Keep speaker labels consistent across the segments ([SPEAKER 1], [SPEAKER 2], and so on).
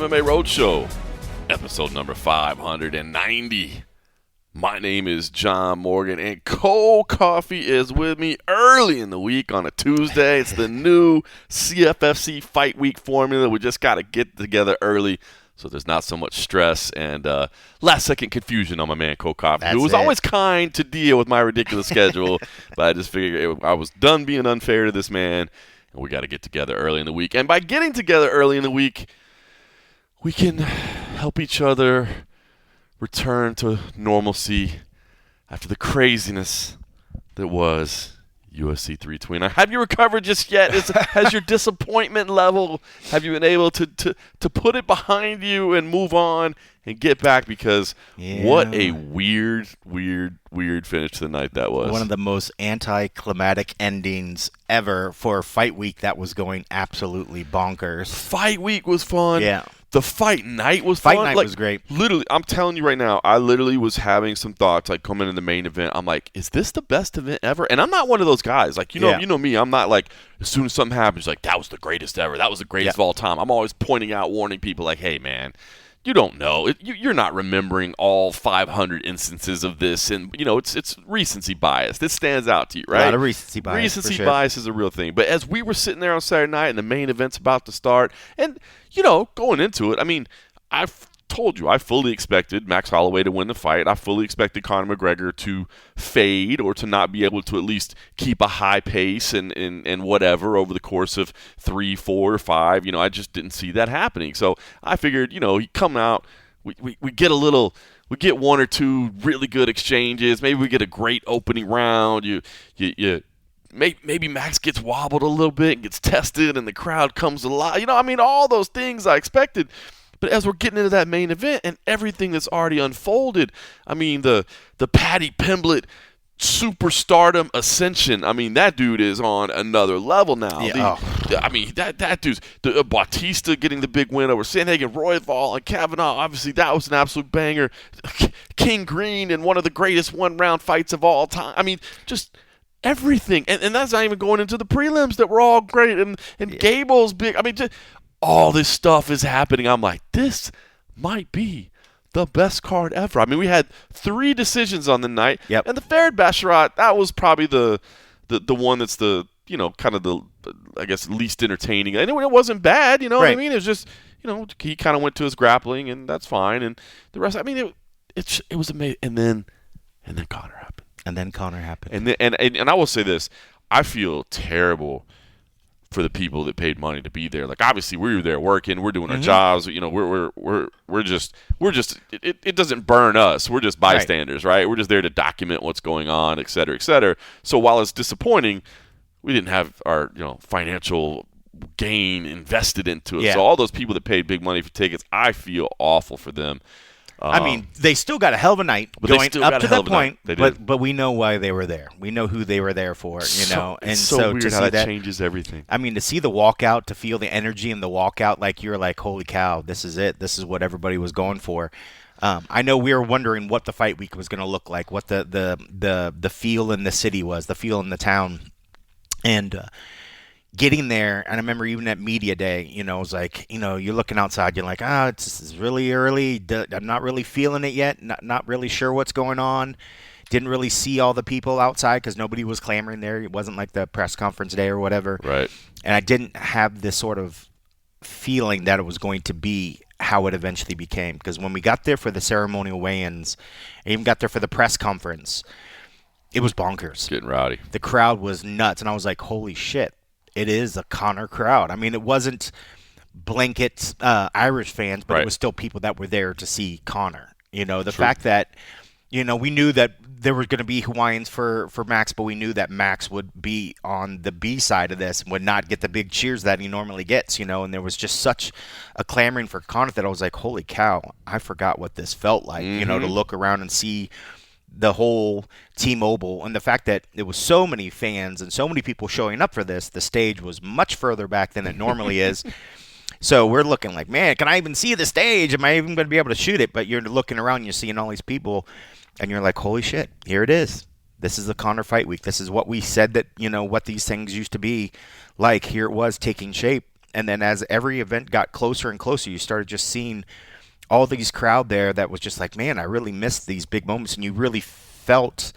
[SPEAKER 1] MMA Roadshow, episode number 590. My name is John Morgan, and Cold Coffee is with me early in the week on a Tuesday. It's the new CFFC Fight Week formula. We just got to get together early so there's not so much stress and last-second confusion on my man Cold Coffee, who was always kind to deal with my ridiculous schedule, but I just figured I was done being unfair to this man, and we got to get together early in the week. And by getting together early in the week, we can help each other return to normalcy after the craziness that was UFC 329. Have you recovered just yet? Has your disappointment level, have you been able to put it behind you and move on and get back? Because what a weird finish to the night that was.
[SPEAKER 2] One of the most anticlimactic endings ever for a fight week that was going absolutely bonkers.
[SPEAKER 1] Fight week was fun.
[SPEAKER 2] Yeah.
[SPEAKER 1] The fight night was fun.
[SPEAKER 2] Fight night was great.
[SPEAKER 1] Literally, I'm telling you right now, I literally was having some thoughts, like, coming in the main event. I'm like, is this the best event ever? And I'm not one of those guys. Like, you know me. I'm not like, as soon as something happens, like, that was the greatest ever. That was the greatest of all time. I'm always pointing out, warning people, like, hey, man, you don't know. You're not remembering all 500 instances of this. And, you know, it's recency bias. This stands out to you, right?
[SPEAKER 2] A lot of recency bias.
[SPEAKER 1] Recency bias is a real thing. But as we were sitting there on Saturday night and the main event's about to start, and, you know, going into it, I mean, I've told you, I fully expected Max Holloway to win the fight. I fully expected Conor McGregor to fade or to not be able to at least keep a high pace and whatever over the course of 3, 4, or 5. You know, I just didn't see that happening. So I figured, you know, he come out, we get we get 1 or 2 really good exchanges. Maybe we get a great opening round. Maybe Max gets wobbled a little bit and gets tested and the crowd comes alive. You know, I mean, all those things I expected. But as we're getting into that main event and everything that's already unfolded, I mean, the Paddy Pimblett superstardom ascension, I mean, that dude is on another level now.
[SPEAKER 2] Yeah.
[SPEAKER 1] I mean, that dude's Bautista getting the big win over Sandhagen, Royval, and Kavanaugh. Obviously, that was an absolute banger. King Green in one of the greatest one-round fights of all time. I mean, just everything. And that's not even going into the prelims that were all great. And Gable's big. I mean, just all this stuff is happening. I'm like, this might be the best card ever. I mean, we had 3 decisions on the night.
[SPEAKER 2] Yep.
[SPEAKER 1] And the Farid Basharat, that was probably the one that's the, you know, kind of the, I guess, least entertaining. Anyway, it wasn't bad, you know what I mean? It was just, you know, he kind of went to his grappling, and that's fine. And the rest, I mean, it was amazing. And then Conor happened. And I will say this, I feel terrible for the people that paid money to be there. Like, obviously we were there working, we're doing our jobs, you know, we're just it doesn't burn us. We're just bystanders, right? We're just there to document what's going on, et cetera, et cetera. So while it's disappointing, we didn't have our, you know, financial gain invested into it.
[SPEAKER 2] Yeah.
[SPEAKER 1] So all those people that paid big money for tickets, I feel awful for them.
[SPEAKER 2] I mean, they still got a hell of a night going up to that point, but we know why they were there. We know who they were there for, you know. And
[SPEAKER 1] it's so weird how that changes everything.
[SPEAKER 2] I mean, to see the walkout, to feel the energy in the walkout, like you're like, holy cow, this is it. This is what everybody was going for. I know we were wondering what the fight week was going to look like, what the feel in the city was, the feel in the town, and getting there, and I remember even at media day, you know, it was like, you know, you're looking outside, you're like, it's really early. I'm not really feeling it yet. Not really sure what's going on. Didn't really see all the people outside because nobody was clamoring there. It wasn't like the press conference day or whatever.
[SPEAKER 1] Right.
[SPEAKER 2] And I didn't have this sort of feeling that it was going to be how it eventually became. Because when we got there for the ceremonial weigh-ins, and even got there for the press conference, it was bonkers.
[SPEAKER 1] Getting rowdy.
[SPEAKER 2] The crowd was nuts, and I was like, holy shit. It is a Conor crowd. I mean, it wasn't blanket Irish fans, but it was still people that were there to see Conor. You know, the fact that, you know, we knew that there were going to be Hawaiians for Max, but we knew that Max would be on the B side of this and would not get the big cheers that he normally gets, you know, and there was just such a clamoring for Conor that I was like, holy cow, I forgot what this felt like, you know, to look around and see the whole T-Mobile, and the fact that there was so many fans and so many people showing up for this. The stage was much further back than it normally is. So we're looking like, man, can I even see the stage? Am I even going to be able to shoot it? But you're looking around, you're seeing all these people, and you're like, holy shit, here it is. This is the Conor fight week. This is what we said that, you know, what these things used to be like. Here it was taking shape. And then as every event got closer and closer, you started just seeing all these crowd there that was just like, man, I really missed these big moments. And you really felt,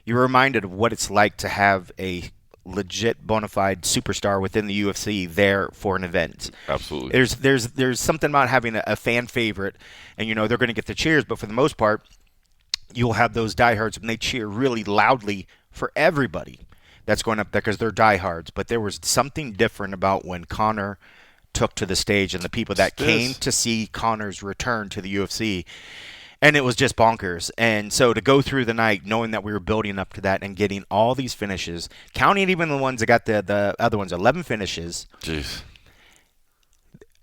[SPEAKER 2] you were reminded of what it's like to have a legit bona fide superstar within the UFC there for an event.
[SPEAKER 1] Absolutely.
[SPEAKER 2] There's something about having a fan favorite, and they're going to get the cheers, but for the most part, you'll have those diehards and they cheer really loudly for everybody that's going up there because they're diehards. But there was something different about when Conor took to the stage and the people that came to see Conor's return to the UFC. And it was just bonkers. And so to go through the night knowing that we were building up to that and getting all these finishes, counting even the ones that got the other ones, 11 finishes.
[SPEAKER 1] Jeez.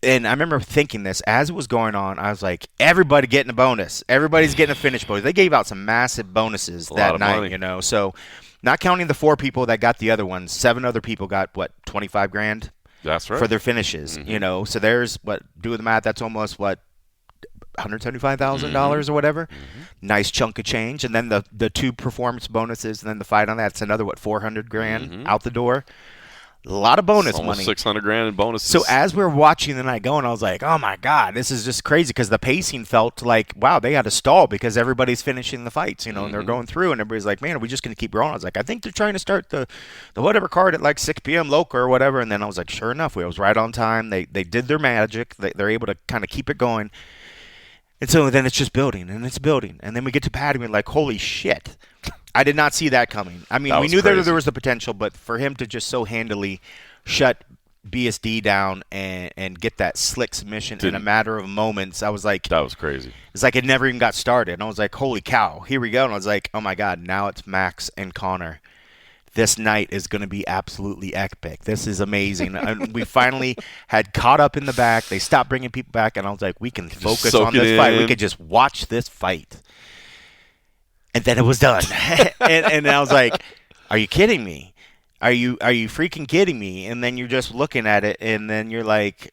[SPEAKER 2] And I remember thinking this as it was going on. I was like, everybody getting a bonus. Everybody's getting a finish bonus. They gave out some massive bonuses that night, So not counting the 4 people that got the other ones, 7 other people got, what, 25 grand?
[SPEAKER 1] That's right.
[SPEAKER 2] For their finishes, So there's, do the math, that's almost, $175,000 or whatever. Nice chunk of change. And then the 2 performance bonuses and then the fight on that, it's another, $400 grand out the door. A lot of bonus money.
[SPEAKER 1] Almost $600 grand in bonuses.
[SPEAKER 2] So as we're watching the night going, I was like, oh my God, this is just crazy because the pacing felt like, wow, they had to stall because everybody's finishing the fights, and they're going through and everybody's like, man, are we just going to keep growing? I was like, I think they're trying to start the whatever card at like 6 p.m. local or whatever. And then I was like, sure enough, I was right on time. They did their magic. They're able to kind of keep it going. And so then it's just building, and it's building. And then we get to Patty, and we're like, holy shit. I did not see that coming. I mean, we knew that there was the potential, but for him to just so handily shut BSD down and get that slick submission in a matter of moments, I was like...
[SPEAKER 1] That was crazy.
[SPEAKER 2] It's like it never even got started. And I was like, holy cow, here we go. And I was like, oh my God, now it's Max and Conor. This night is going to be absolutely epic. This is amazing. And we finally had caught up in the back. They stopped bringing people back, and I was like, we can focus on this fight. We could just watch this fight. And then it was done. and I was like, are you kidding me? Are you freaking kidding me? And then you're just looking at it, and then you're like,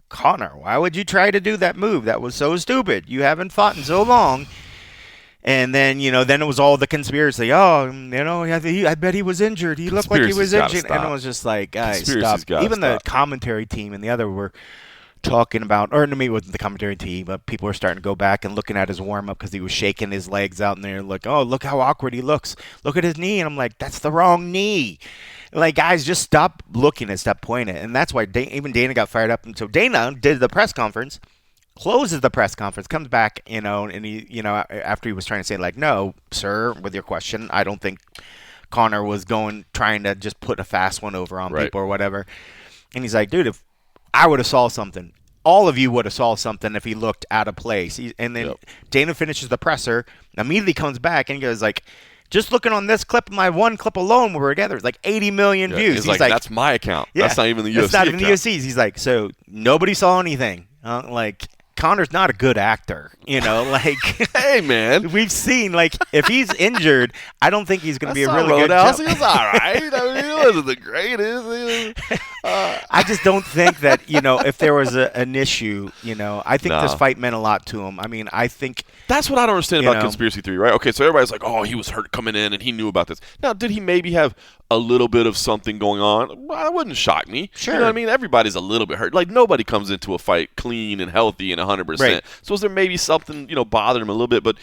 [SPEAKER 2] Conor, why would you try to do that move? That was so stupid. You haven't fought in so long. And then, then it was all the conspiracy. Oh, I bet he was injured. He looked like he was injured. And it was just like, guys, stop. Even the commentary team and the other were talking about, or maybe it wasn't the commentary team, but people were starting to go back and looking at his warm-up because he was shaking his legs out and they're like, oh, look how awkward he looks. Look at his knee. And I'm like, that's the wrong knee. Like, guys, just stop looking and stop pointing. And that's why even Dana got fired up. And so Dana did the press conference. Closes the press conference, comes back, and he, after he was trying to say, like, no, sir, with your question, I don't think Conor was trying to just put a fast one over on people or whatever. And he's like, dude, if I would have saw something, all of you would have saw something if he looked out of place. And then Dana finishes the presser, immediately comes back, and he goes, like, just looking on this clip, my one clip alone, where we're together, it's like 80 million views.
[SPEAKER 1] He's like, that's my account. Yeah, that's not even the UFC
[SPEAKER 2] That's not even the UFC's. He's like, so nobody saw anything. Like, Conor's not a good actor, like.
[SPEAKER 1] Hey, man.
[SPEAKER 2] We've seen, like, if he's injured, I don't think he's going to be a really good
[SPEAKER 1] job. He was all right. I mean, he wasn't the greatest.
[SPEAKER 2] I just don't think that, if there was an issue, I think this fight meant a lot to him. I mean, I think.
[SPEAKER 1] That's what I don't understand about conspiracy theory, right? Okay, so everybody's like, oh, he was hurt coming in and he knew about this. Now, did he maybe have a little bit of something going on? Well, that wouldn't shock me.
[SPEAKER 2] Sure.
[SPEAKER 1] You know what I mean? Everybody's a little bit hurt. Like, nobody comes into a fight clean and healthy and 100%.
[SPEAKER 2] Right.
[SPEAKER 1] So is there maybe something, bothering him a little bit? But,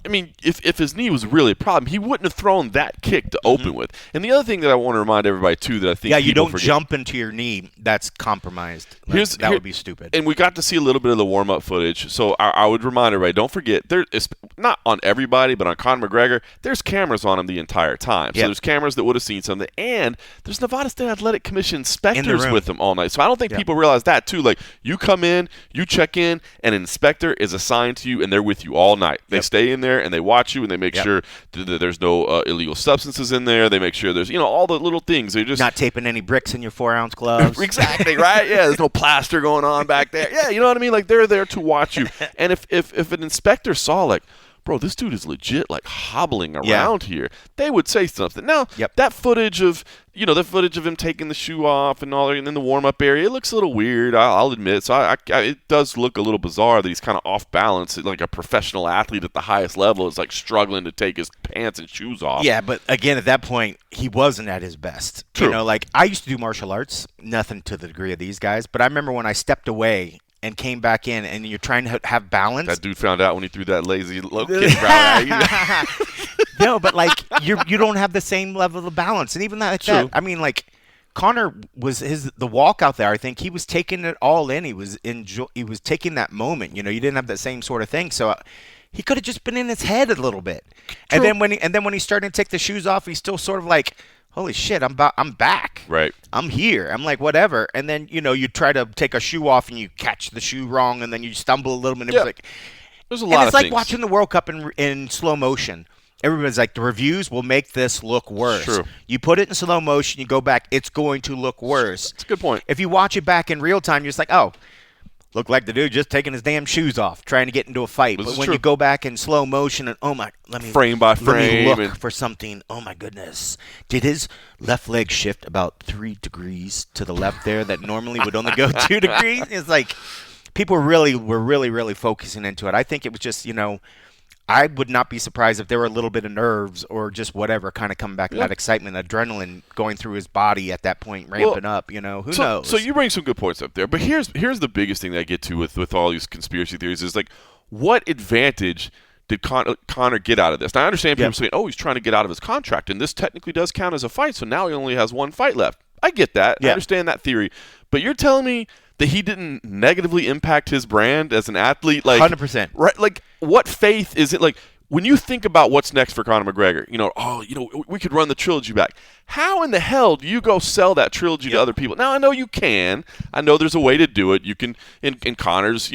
[SPEAKER 1] I mean, if his knee was really a problem, he wouldn't have thrown that kick to open with. And the other thing that I want to remind everybody, too, that I think
[SPEAKER 2] you don't
[SPEAKER 1] forget,
[SPEAKER 2] jump into your knee. That's compromised. That would be stupid.
[SPEAKER 1] And we got to see a little bit of the warm-up footage. So I would remind everybody, don't forget, there is not on everybody, but on Conor McGregor, there's cameras on him the entire time. So there's cameras that would have seen something. And there's Nevada State Athletic Commission inspectors with him all night. So I don't think people realize that, too. Like, you come in, you check in, and an inspector is assigned to you, and they're with you all night. They stay in there, and they watch you, and they make sure that there's no illegal substances in there. They make sure there's, all the little things. They're just
[SPEAKER 2] not taping any bricks in your 4-ounce gloves.
[SPEAKER 1] Exactly, right? Yeah, there's no plaster going on back there. Yeah, you know what I mean? Like, they're there to watch you. And if an inspector saw, like, bro, this dude is legit like hobbling around here. They would say something. Now, that footage of him taking the shoe off and all that, and in the warm-up area, it looks a little weird, I'll admit. So it does look a little bizarre that he's kind of off balance, like a professional athlete at the highest level is like struggling to take his pants and shoes off.
[SPEAKER 2] Yeah, but again, at that point, he wasn't at his best.
[SPEAKER 1] True.
[SPEAKER 2] You know, like I used to do martial arts, nothing to the degree of these guys, but I remember when I stepped away and came back in, and you're trying to have balance.
[SPEAKER 1] That dude found out when he threw that lazy low kick.
[SPEAKER 2] No, but like you don't have the same level of balance, and even that. I mean, like Conor was the walk out there. I think he was taking it all in. He was taking that moment. You know, you didn't have that same sort of thing, so. He could have just been in his head a little bit, and then when he started to take the shoes off, he's still sort of like, "Holy shit, I'm back,
[SPEAKER 1] right?
[SPEAKER 2] I'm here." I'm like, whatever, and then you try to take a shoe off and you catch the shoe wrong, and then you stumble a little bit. And like,
[SPEAKER 1] there's a lot of
[SPEAKER 2] it's like
[SPEAKER 1] things.
[SPEAKER 2] watching the World Cup in slow motion. Everybody's like, the reviews will make this look worse.
[SPEAKER 1] True.
[SPEAKER 2] You put it in slow motion, you go back, it's going to look worse.
[SPEAKER 1] That's a good point.
[SPEAKER 2] If you watch it back in real time, you're just like, oh. Looked like the dude just taking his damn shoes off, trying to get into a fight. But when you go back in slow motion and
[SPEAKER 1] frame by frame,
[SPEAKER 2] let me look for something. Oh my goodness, did his left leg shift about 3 degrees to the left there that normally would only go 2 degrees? It's like people were really focusing into it. I think it was just I would not be surprised if there were a little bit of nerves or just whatever kind of coming back, that excitement, adrenaline going through his body at that point, ramping up. Who knows?
[SPEAKER 1] So you bring some good points up there, but here's the biggest thing that I get to with all these conspiracy theories is like, what advantage did Conor get out of this? Now I understand people saying, "Oh, he's trying to get out of his contract, and this technically does count as a fight, so now he only has one fight left." I get that. I understand that theory, but you're telling me that he didn't negatively impact his brand as an athlete, like
[SPEAKER 2] 100%.
[SPEAKER 1] Right? Like, what faith is it? Like, when you think about what's next for Conor McGregor, we could run the trilogy back. How in the hell do you go sell that trilogy to other people? Now, I know you can. I know there's a way to do it. You can, in Conor's,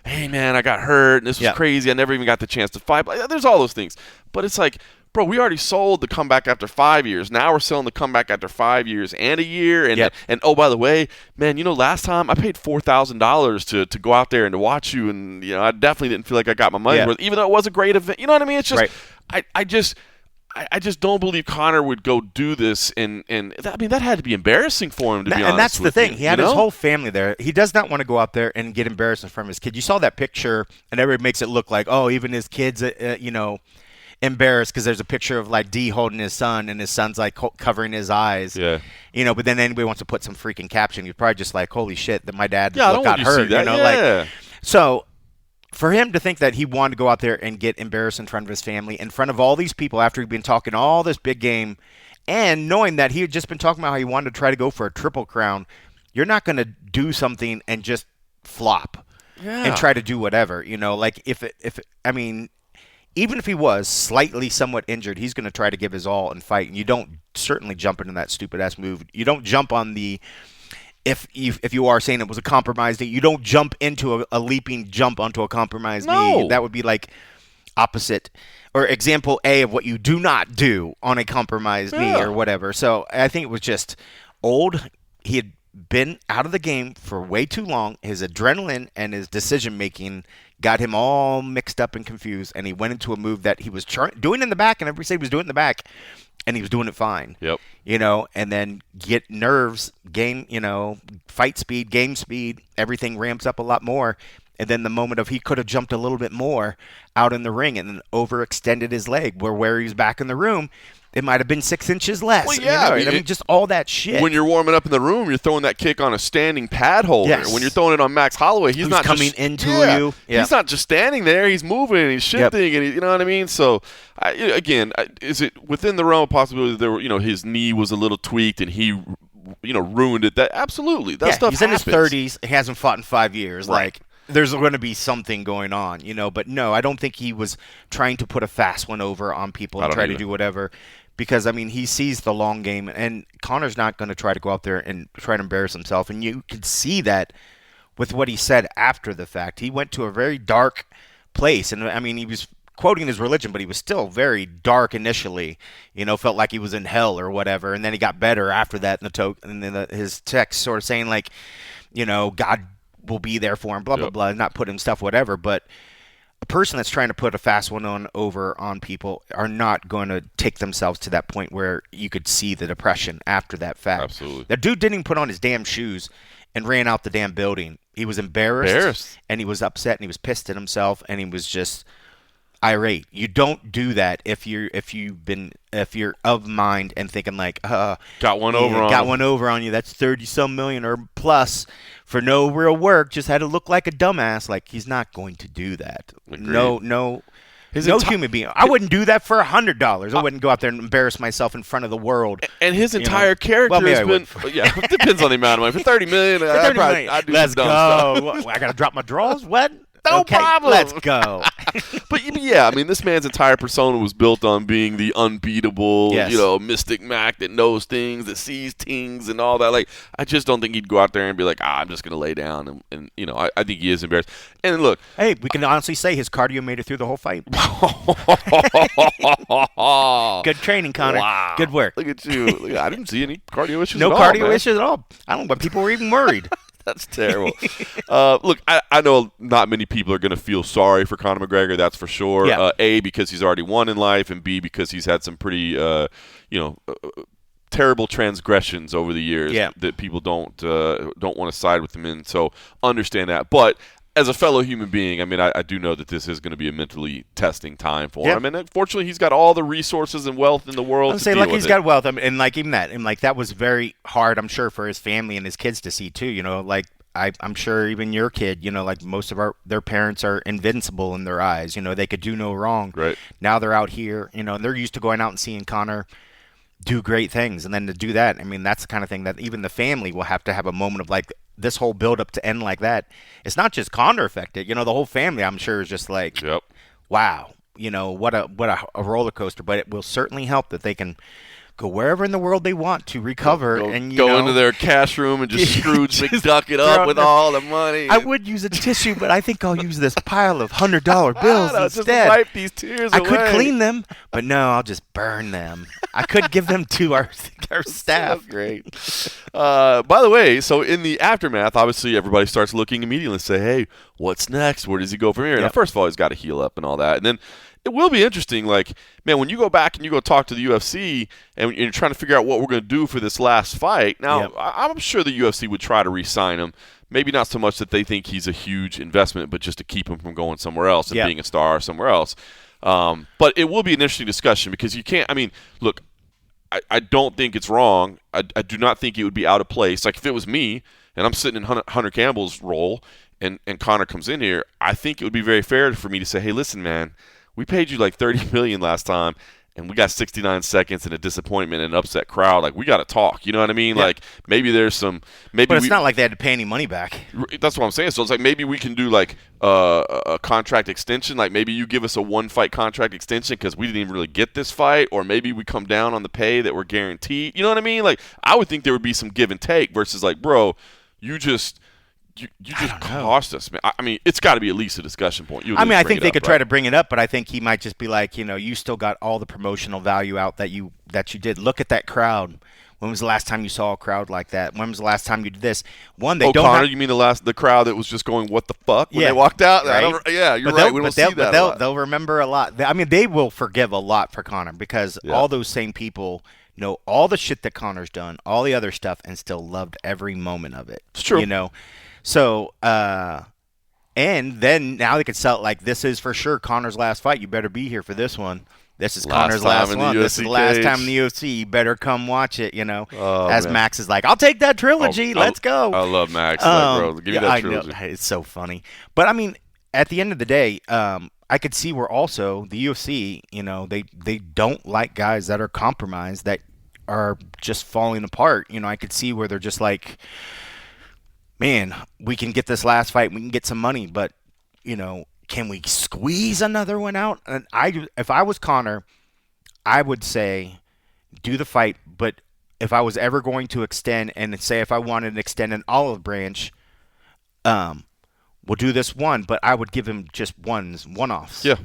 [SPEAKER 1] hey, man, I got hurt, and this was crazy. I never even got the chance to fight. There's all those things. But it's like, bro, we already sold the comeback after 5 years. Now we're selling the comeback after 5 years and a year. And oh, by the way, man, last time I paid $4,000 to go out there and to watch you, and I definitely didn't feel like I got my money worth, even though it was a great event. You know what I mean? It's just I just don't believe Conor would go do this, and that had to be embarrassing for him, to be honest.
[SPEAKER 2] And that's the thing.
[SPEAKER 1] You,
[SPEAKER 2] he had his whole family there. He does not want to go out there and get embarrassed in front of his kid. You saw that picture, and everybody makes it look like, oh, even his kids, embarrassed because there's a picture of like D holding his son, and his son's like covering his eyes.
[SPEAKER 1] Yeah.
[SPEAKER 2] But then anybody wants to put some freaking caption, you're probably just like, holy shit, that my dad
[SPEAKER 1] got
[SPEAKER 2] hurt.
[SPEAKER 1] Like,
[SPEAKER 2] so for him to think that he wanted to go out there and get embarrassed in front of his family, in front of all these people after he'd been talking all this big game, and knowing that he had just been talking about how he wanted to try to go for a triple crown, you're not going to do something and just flop and try to do whatever. Like even if he was slightly somewhat injured, he's going to try to give his all and fight. And you don't certainly jump into that stupid-ass move. You don't jump on the if you are saying it was a compromised knee, you don't jump into a leaping jump onto a compromised knee. That would be like opposite or example A of what you do not do on a compromised knee or whatever. So I think it was just old. He had been out of the game for way too long. His adrenaline and his decision-making got him all mixed up and confused, and he went into a move that he was doing in the back, and everybody said he was doing it in the back, and he was doing it fine.
[SPEAKER 1] Yep.
[SPEAKER 2] And then get nerves, game, fight speed, game speed, everything ramps up a lot more. And then the moment of he could have jumped a little bit more out in the ring and then overextended his leg where he was back in the room, it might have been 6 inches less.
[SPEAKER 1] Well, yeah.
[SPEAKER 2] I mean, just all that shit.
[SPEAKER 1] When you're warming up in the room, you're throwing that kick on a standing pad holder.
[SPEAKER 2] Yes.
[SPEAKER 1] When you're throwing it on Max Holloway, he's not
[SPEAKER 2] coming
[SPEAKER 1] just,
[SPEAKER 2] into you. Yeah.
[SPEAKER 1] He's not just standing there. He's moving and he's shifting, and you know what I mean? So, is it within the realm of possibility that his knee was a little tweaked and he ruined it? That absolutely. That stuff
[SPEAKER 2] he's
[SPEAKER 1] happens.
[SPEAKER 2] in his 30s. He hasn't fought in 5 years.
[SPEAKER 1] Right.
[SPEAKER 2] Like, there's going to be something going on, But no, I don't think he was trying to put a fast one over on people and try to do whatever. Because, he sees the long game, and Conor's not going to try to go out there and try to embarrass himself. And you could see that with what he said after the fact. He went to a very dark place. And, he was quoting his religion, but he was still very dark initially. Felt like he was in hell or whatever. And then he got better after that. And then his text sort of saying, like, God will be there for him, blah, blah, blah, not put him stuff, whatever. But a person that's trying to put a fast one on people are not going to take themselves to that point where you could see the depression after that fact.
[SPEAKER 1] Absolutely.
[SPEAKER 2] The dude didn't even put on his damn shoes and ran out the damn building. He was embarrassed. And he was upset, and he was pissed at himself, and he was just irate. You don't do that if you're of mind and thinking like,
[SPEAKER 1] got one over
[SPEAKER 2] on you. That's 30-some million or plus for no real work. Just had to look like a dumbass. Like, he's not going to do that.
[SPEAKER 1] Agreed.
[SPEAKER 2] No human being. I wouldn't do that for $100. I wouldn't go out there and embarrass myself in front of the world.
[SPEAKER 1] And his entire character has been. Yeah, it depends on the amount of money. For $30 million, I'd do
[SPEAKER 2] Let's
[SPEAKER 1] some
[SPEAKER 2] go.
[SPEAKER 1] dumb stuff.
[SPEAKER 2] I gotta drop my drawers. What?
[SPEAKER 1] No problem.
[SPEAKER 2] Let's go.
[SPEAKER 1] But yeah, I mean, this man's entire persona was built on being the unbeatable,
[SPEAKER 2] Yes.
[SPEAKER 1] Mystic Mac that knows things, that sees things, and all that. Like, I just don't think he'd go out there and be like, I'm just gonna lay down, and I think he is embarrassed. And look,
[SPEAKER 2] hey, we can honestly say his cardio made it through the whole fight. Good training, Conor.
[SPEAKER 1] Wow.
[SPEAKER 2] Good work.
[SPEAKER 1] Look at you. I didn't see any cardio issues.
[SPEAKER 2] No
[SPEAKER 1] at all,
[SPEAKER 2] cardio
[SPEAKER 1] man.
[SPEAKER 2] issues at all. I don't know, but people were even worried.
[SPEAKER 1] That's terrible. Look, I know not many people are going to feel sorry for Conor McGregor, that's for sure.
[SPEAKER 2] Yeah.
[SPEAKER 1] A, because he's already won in life, and B, because he's had some pretty, terrible transgressions over the years that people don't want to side with him in. So understand that. But as a fellow human being, I mean, I do know that this is going to be a mentally testing time for him. And fortunately, he's got all the resources and wealth in the world to deal with
[SPEAKER 2] he's got wealth. And like even that, and like that was very hard, I'm sure, for his family and his kids to see too. Like I'm sure even your kid, like most of their parents are invincible in their eyes. They could do no wrong.
[SPEAKER 1] Right.
[SPEAKER 2] Now they're out here, and they're used to going out and seeing Conor do great things, and then to do that, I mean, that's the kind of thing that even the family will have to have a moment of like, this whole build up to end like that. It's not just Conor affected, the whole family, I'm sure, is just like, wow, what a roller coaster. But it will certainly help that they can go wherever in the world they want to recover and
[SPEAKER 1] go into their cash room and just Scrooge McDuck it up with all the money.
[SPEAKER 2] I would use a tissue, but I think I'll use this pile of $100 bills instead.
[SPEAKER 1] Just wipe these tears away.
[SPEAKER 2] I could clean them, but no, I'll just burn them. I could give them to our staff.
[SPEAKER 1] So great. By the way, so in the aftermath, obviously everybody starts looking immediately and say, hey, what's next? Where does he go from here? And first of all, he's got to heal up and all that. And then it will be interesting, like, man, when you go back and you go talk to the UFC and you're trying to figure out what we're going to do for this last fight. Now, I'm sure the UFC would try to re-sign him. Maybe not so much that they think he's a huge investment, but just to keep him from going somewhere else and being a star somewhere else. But it will be an interesting discussion because you can't – I mean, look, I don't think it's wrong. I do not think it would be out of place. Like, if it was me and I'm sitting in Hunter Campbell's role and Conor comes in here, I think it would be very fair for me to say, hey, listen, man, we paid you like $30 million last time, and we got 69 seconds and a disappointment and an upset crowd. Like, we got to talk. You know what I mean? Like, maybe there's some – maybe.
[SPEAKER 2] But it's not like they had to pay any money back.
[SPEAKER 1] That's what I'm saying. So it's like maybe we can do like a contract extension. Like maybe you give us a one-fight contract extension because we didn't even really get this fight, or maybe we come down on the pay that we're guaranteed. You know what I mean? Like, I would think there would be some give and take versus like, bro, you just cost us, man. I mean, it's got to be at least a discussion point.
[SPEAKER 2] I think they could try to bring it up, but I think he might just be like, you still got all the promotional value out that you did. Look at that crowd. When was the last time you saw a crowd like that? When was the last time you did this?
[SPEAKER 1] Conor, you mean the crowd that was just going, what the fuck, when they walked out?
[SPEAKER 2] Right?
[SPEAKER 1] You're right. We don't see that.
[SPEAKER 2] They'll remember a lot. I mean, they will forgive a lot for Conor because all those same people know all the shit that Conor's done, all the other stuff, and still loved every moment of it.
[SPEAKER 1] It's true.
[SPEAKER 2] So, and then now they could sell it like, this is for sure Conor's last fight. You better be here for this one. This is Conor's last one. This is the last time in the UFC. You better come watch it, As man. Max is like, I'll take that trilogy. Let's go.
[SPEAKER 1] I love Max. Bro, give me that trilogy.
[SPEAKER 2] I know. It's so funny. But, I mean, at the end of the day, I could see where also the UFC, they don't like guys that are compromised, that are just falling apart. I could see where they're just like, man, we can get this last fight, we can get some money, but, can we squeeze another one out? And if I was Conor, I would say do the fight, but if I was ever going to extend, and say if I wanted to extend an olive branch, we'll do this one, but I would give him just one-offs.
[SPEAKER 1] Yeah.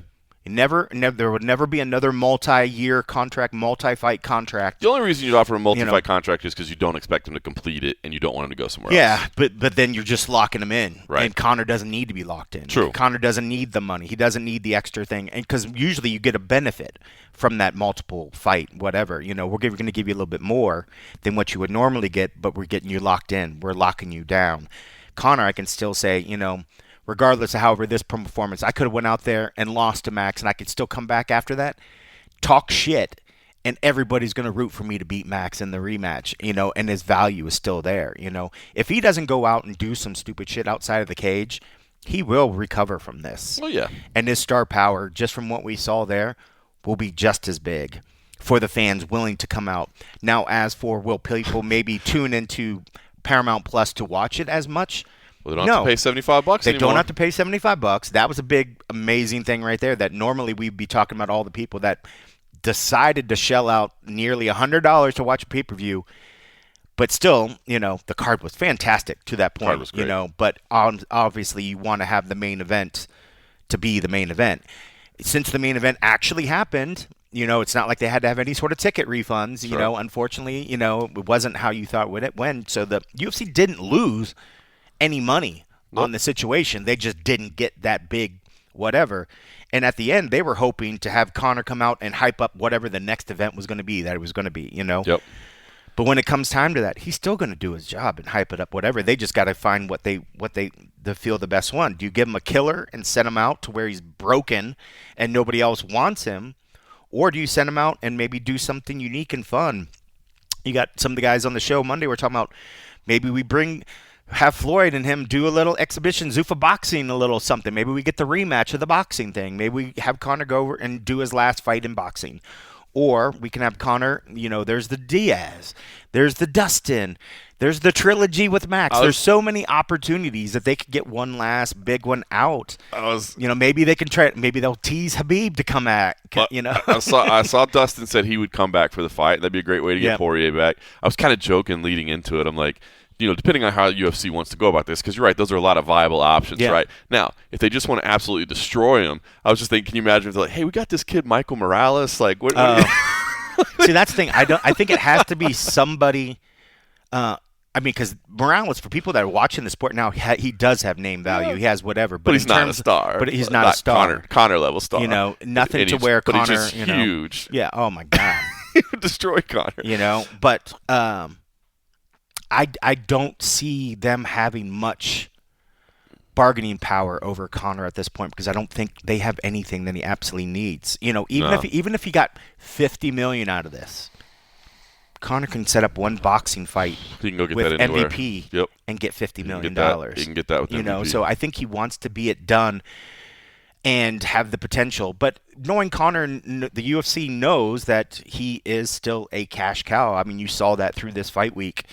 [SPEAKER 2] There would never be another multi-year contract, multi-fight contract.
[SPEAKER 1] The only reason you'd offer a multi-fight contract is because you don't expect him to complete it and you don't want him to go somewhere else.
[SPEAKER 2] Yeah, but then you're just locking him in.
[SPEAKER 1] Right.
[SPEAKER 2] And Conor doesn't need to be locked in.
[SPEAKER 1] True.
[SPEAKER 2] Conor doesn't need the money. He doesn't need the extra thing. And because usually you get a benefit from that multiple fight, whatever. We're going to give you a little bit more than what you would normally get, but we're getting you locked in. We're locking you down. Conor, I can still say, regardless of however this performance, I could have went out there and lost to Max, and I could still come back after that, talk shit, and everybody's going to root for me to beat Max in the rematch, and his value is still there, If he doesn't go out and do some stupid shit outside of the cage, he will recover from this.
[SPEAKER 1] Oh, yeah.
[SPEAKER 2] And his star power, just from what we saw there, will be just as big for the fans willing to come out. Now, as for will people maybe tune into Paramount Plus to watch it as much?
[SPEAKER 1] Well, they don't have to pay $75
[SPEAKER 2] They
[SPEAKER 1] anymore.
[SPEAKER 2] don't have to pay $75. That was a big, amazing thing right there that normally we'd be talking about all the people that decided to shell out nearly $100 to watch a pay-per-view. But still, the card was fantastic to that point.
[SPEAKER 1] Card was great.
[SPEAKER 2] But obviously you want to have the main event to be the main event. Since the main event actually happened, it's not like they had to have any sort of ticket refunds.
[SPEAKER 1] Sure.
[SPEAKER 2] Unfortunately, it wasn't how you thought it went. So the UFC didn't lose any money on the situation. They just didn't get that big whatever. And at the end, they were hoping to have Conor come out and hype up whatever the next event was going to be, that it was going to be,
[SPEAKER 1] Yep.
[SPEAKER 2] But when it comes time to that, he's still going to do his job and hype it up, whatever. They just got to find what they feel the best one. Do you give him a killer and send him out to where he's broken and nobody else wants him? Or do you send him out and maybe do something unique and fun? You got some of the guys on the show Monday were talking about maybe we have Floyd and him do a little exhibition, Zuffa boxing, a little something. Maybe we get the rematch of the boxing thing. Maybe we have Conor go over and do his last fight in boxing. Or we can have Conor, there's the Diaz, there's the Dustin, there's the trilogy with Max. There's so many opportunities that they could get one last big one out. Maybe they can try. Maybe they'll tease Habib to come at.
[SPEAKER 1] I saw Dustin said he would come back for the fight. That'd be a great way to get Poirier back. I was kind of joking leading into it. I'm like, depending on how UFC wants to go about this, because you're right, those are a lot of viable options, right? Now, if they just want to absolutely destroy him, I was just thinking, can you imagine if they're like, hey, we got this kid, Michael Morales, like, what?
[SPEAKER 2] See, that's the thing. I think it has to be somebody. Because Morales, for people that are watching the sport now, he does have name value. He has whatever,
[SPEAKER 1] but he's not a star.
[SPEAKER 2] But he's not a star.
[SPEAKER 1] Connor level star.
[SPEAKER 2] Nothing to where Connor.
[SPEAKER 1] But he's just huge.
[SPEAKER 2] Yeah. Oh my God.
[SPEAKER 1] He would destroy Connor.
[SPEAKER 2] But I don't see them having much bargaining power over Conor at this point because I don't think they have anything that he absolutely needs. Even if he got $50 million out of this, Conor can set up one boxing fight
[SPEAKER 1] he can go get
[SPEAKER 2] with
[SPEAKER 1] that anywhere.
[SPEAKER 2] MVP and get $50 million.
[SPEAKER 1] He can get that with MVP.
[SPEAKER 2] So I think he wants to be it done and have the potential. But knowing Conor, the UFC knows that he is still a cash cow. I mean, you saw that through this fight week.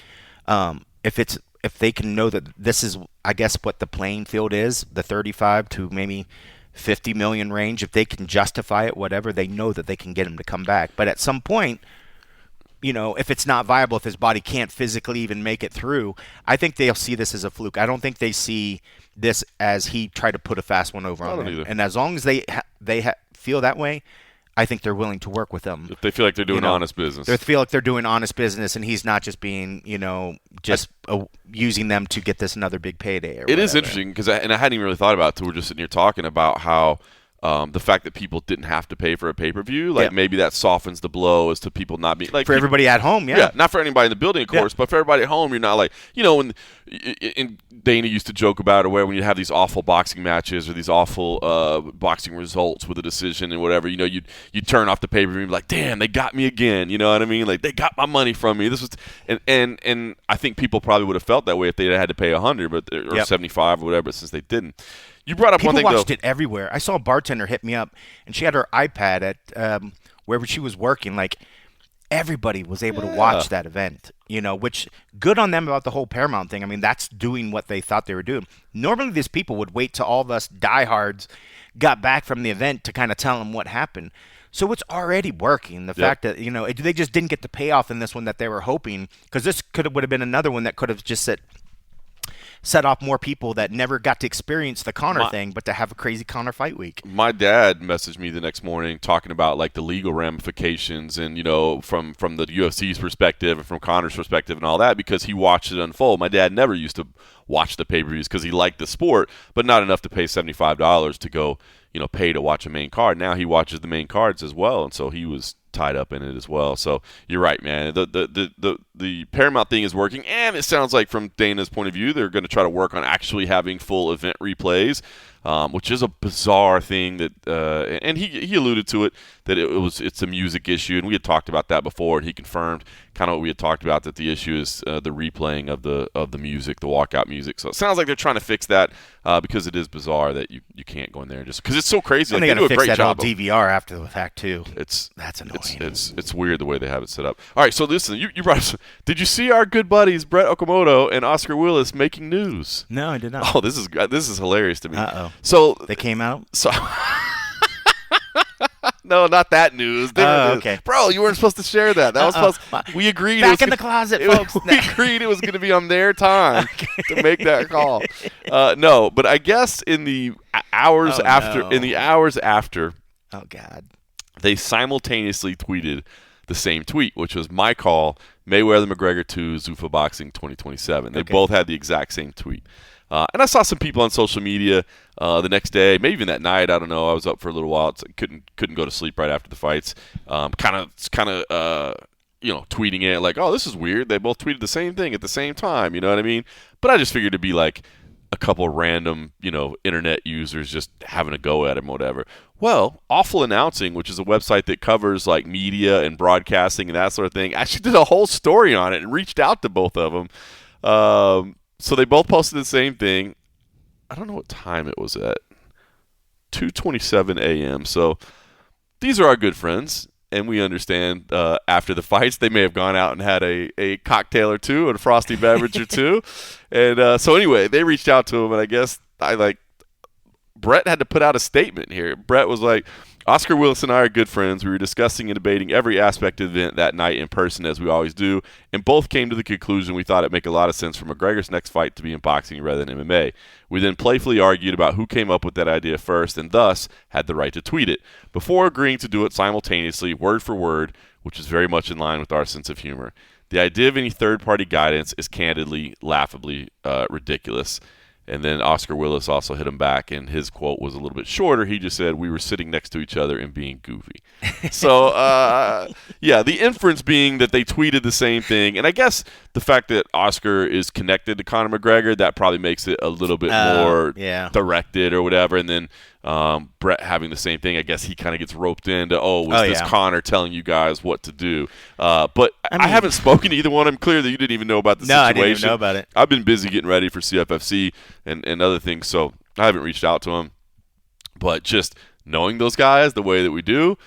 [SPEAKER 2] If they can know that this is, I guess, what the playing field is, the 35 to maybe 50 million range, if they can justify it, whatever, they know that they can get him to come back. But at some point, if it's not viable, if his body can't physically even make it through, I think they'll see this as a fluke. I don't think they see this as he tried to put a fast one over on them. And as long as they feel that way, I think they're willing to work with them.
[SPEAKER 1] If they feel like they're doing honest business.
[SPEAKER 2] They feel like they're doing honest business, and he's not just being, using them to get this another big payday. It
[SPEAKER 1] is interesting because I hadn't even really thought about it until we're just sitting here talking about how the fact that people didn't have to pay for a pay-per-view, maybe that softens the blow as to people not being like
[SPEAKER 2] for everybody at home,
[SPEAKER 1] yeah, not for anybody in the building, of course, but for everybody at home, you're not like when Dana used to joke about it, where when you have these awful boxing matches or these awful boxing results with a decision and whatever, you'd turn off the pay-per-view and be like, damn, they got me again, you know what I mean? Like they got my money from me. This was and I think people probably would have felt that way if they had to pay $100 or 75 or whatever, but since they didn't. You brought up
[SPEAKER 2] People
[SPEAKER 1] one thing,
[SPEAKER 2] watched it everywhere. I saw a bartender hit me up, and she had her iPad at wherever she was working. Like, everybody was able to watch that event, which good on them about the whole Paramount thing. I mean, that's doing what they thought they were doing. Normally, these people would wait till all of us diehards got back from the event to kind of tell them what happened. So it's already working. The fact that, they just didn't get the payoff in this one that they were hoping, because this would have been another one that could have just said set off more people that never got to experience the Conor thing, but to have a crazy Conor fight week.
[SPEAKER 1] My dad messaged me the next morning talking about like the legal ramifications and, from the UFC's perspective and from Conor's perspective and all that, because he watched it unfold. My dad never used to watch the pay-per-views because he liked the sport, but not enough to pay $75 to go, pay to watch a main card. Now he watches the main cards as well, and so he was tied up in it as well. So you're right, man. The Paramount thing is working, and it sounds like from Dana's point of view, they're going to try to work on actually having full event replays, which is a bizarre thing that, and he alluded to it, that it's a music issue, and we had talked about that before, and he confirmed kind of what we had talked about, that the issue is the replaying of the music, the walkout music. So it sounds like they're trying to fix that because it is bizarre that you can't go in there and just because it's so crazy.
[SPEAKER 2] And
[SPEAKER 1] like,
[SPEAKER 2] they got to fix that whole
[SPEAKER 1] job
[SPEAKER 2] DVR after the fact too.
[SPEAKER 1] That's
[SPEAKER 2] annoying.
[SPEAKER 1] It's weird the way they have it set up. All right, so listen, you brought us. Did you see our good buddies Brett Okamoto and Oscar Willis making news?
[SPEAKER 2] No, I did not.
[SPEAKER 1] Oh, this is hilarious to me.
[SPEAKER 2] So they came out.
[SPEAKER 1] So. No, not that news.
[SPEAKER 2] Okay.
[SPEAKER 1] Bro, you weren't supposed to share that. That was supposed. We agreed.
[SPEAKER 2] Back in the closet, folks.
[SPEAKER 1] We agreed it was going to be on their time to make that call. No, but I guess in the hours after.
[SPEAKER 2] Oh God.
[SPEAKER 1] They simultaneously tweeted the same tweet, which was my call: Mayweather McGregor 2, Zuffa Boxing 2027. They both had the exact same tweet. And I saw some people on social media the next day, maybe even that night. I don't know. I was up for a little while. Couldn't go to sleep right after the fights. Kind of, tweeting it like, "Oh, this is weird. They both tweeted the same thing at the same time." You know what I mean? But I just figured it'd be like a couple random, internet users just having a go at him, whatever. Well, Awful Announcing, which is a website that covers like media and broadcasting and that sort of thing, actually did a whole story on it and reached out to both of them. So they both posted the same thing. I don't know what time it was at. 2:27 a.m. So these are our good friends, and we understand after the fights they may have gone out and had a cocktail or two and a frosty beverage or two. And so anyway, they reached out to him, and I guess Brett had to put out a statement here. Brett was like, Oscar Willis and I are good friends. We were discussing and debating every aspect of the event that night in person, as we always do, and both came to the conclusion we thought it'd make a lot of sense for McGregor's next fight to be in boxing rather than MMA. We then playfully argued about who came up with that idea first and thus had the right to tweet it, before agreeing to do it simultaneously, word for word, which is very much in line with our sense of humor. The idea of any third-party guidance is candidly, laughably ridiculous. And then Oscar Willis also hit him back, and his quote was a little bit shorter. He just said, "We were sitting next to each other and being goofy." So, the inference being that they tweeted the same thing. And I guess the fact that Oscar is connected to Conor McGregor, that probably makes it a little bit more directed or whatever. And then Brett having the same thing, I guess he kind of gets roped into, this Conor telling you guys what to do? But I haven't spoken to either one. I'm clear that you didn't even know about the situation.
[SPEAKER 2] No, I didn't even know about it.
[SPEAKER 1] I've been busy getting ready for CFFC and other things, so I haven't reached out to him. But just knowing those guys the way that we do,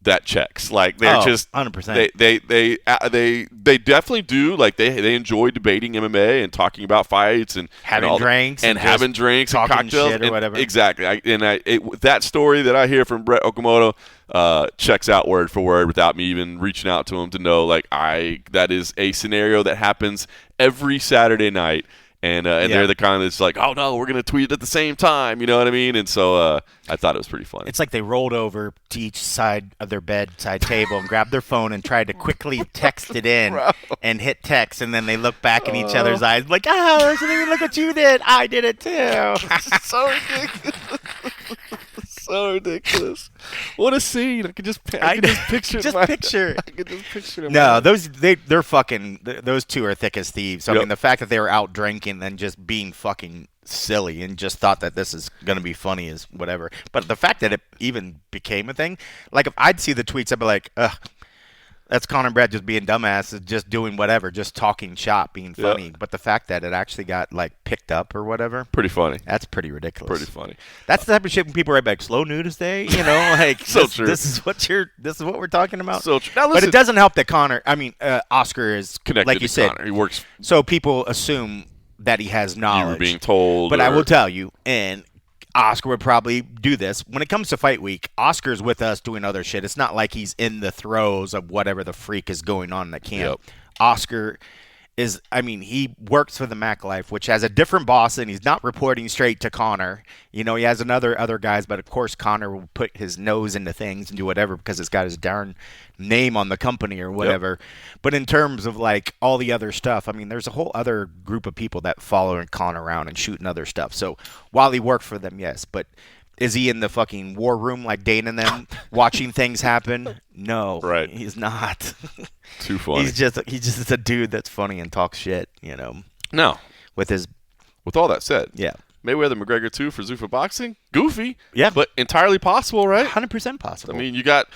[SPEAKER 1] that checks. Like they're just
[SPEAKER 2] 100%.
[SPEAKER 1] They definitely do. Like they enjoy debating MMA and talking about fights and
[SPEAKER 2] having drinks
[SPEAKER 1] and having drinks and cocktails
[SPEAKER 2] shit or whatever.
[SPEAKER 1] Exactly. That story that I hear from Brett Okamoto checks out word for word without me even reaching out to him to know. That is a scenario that happens every Saturday night. And they're the kind that's like, oh, no, we're going to tweet it at the same time. You know what I mean? And so I thought it was pretty funny.
[SPEAKER 2] It's like they rolled over to each side of their bedside table and grabbed their phone and tried to quickly text it in and hit text. And then they look back in each other's eyes like, look what you did. I did it too.
[SPEAKER 1] So ridiculous. So ridiculous. What a scene. I could just picture them.
[SPEAKER 2] No, they're fucking, those two are thick as thieves. So, I mean, the fact that they were out drinking and just being fucking silly and just thought that this is going to be funny is whatever. But the fact that it even became a thing, like if I'd see the tweets, I'd be like, ugh. That's Conor and Brad just being dumbasses, just doing whatever, just talking shop, being funny. Yep. But the fact that it actually got picked up or whatever,
[SPEAKER 1] pretty funny.
[SPEAKER 2] That's pretty ridiculous.
[SPEAKER 1] Pretty funny.
[SPEAKER 2] That's the type of shit when people write back slow news day.
[SPEAKER 1] So true.
[SPEAKER 2] This is what we're talking about.
[SPEAKER 1] So true. Now, listen,
[SPEAKER 2] but it doesn't help that Oscar is
[SPEAKER 1] connected
[SPEAKER 2] like you
[SPEAKER 1] to
[SPEAKER 2] said.
[SPEAKER 1] Conor. He works.
[SPEAKER 2] So people assume that he has knowledge.
[SPEAKER 1] You were being told.
[SPEAKER 2] But I will tell you, and Oscar would probably do this. When it comes to fight week, Oscar's with us doing other shit. It's not like he's in the throes of whatever the freak is going on in the camp. Yep. Oscar he works for the Mac Life, which has a different boss, and he's not reporting straight to Conor. He has other guys, but of course Conor will put his nose into things and do whatever because it's got his darn name on the company or whatever. Yep. But in terms of like all the other stuff, there's a whole other group of people that follow Conor around and shooting other stuff. So while he worked for them, yes, but is he in the fucking war room like Dane and them watching things happen? No,
[SPEAKER 1] right.
[SPEAKER 2] He's not.
[SPEAKER 1] Too funny.
[SPEAKER 2] He's just a dude that's funny and talks shit,
[SPEAKER 1] No.
[SPEAKER 2] With
[SPEAKER 1] all that said,
[SPEAKER 2] yeah.
[SPEAKER 1] Mayweather McGregor 2 for Zuffa Boxing, goofy,
[SPEAKER 2] yeah,
[SPEAKER 1] but entirely possible, right?
[SPEAKER 2] 100% possible.
[SPEAKER 1] You got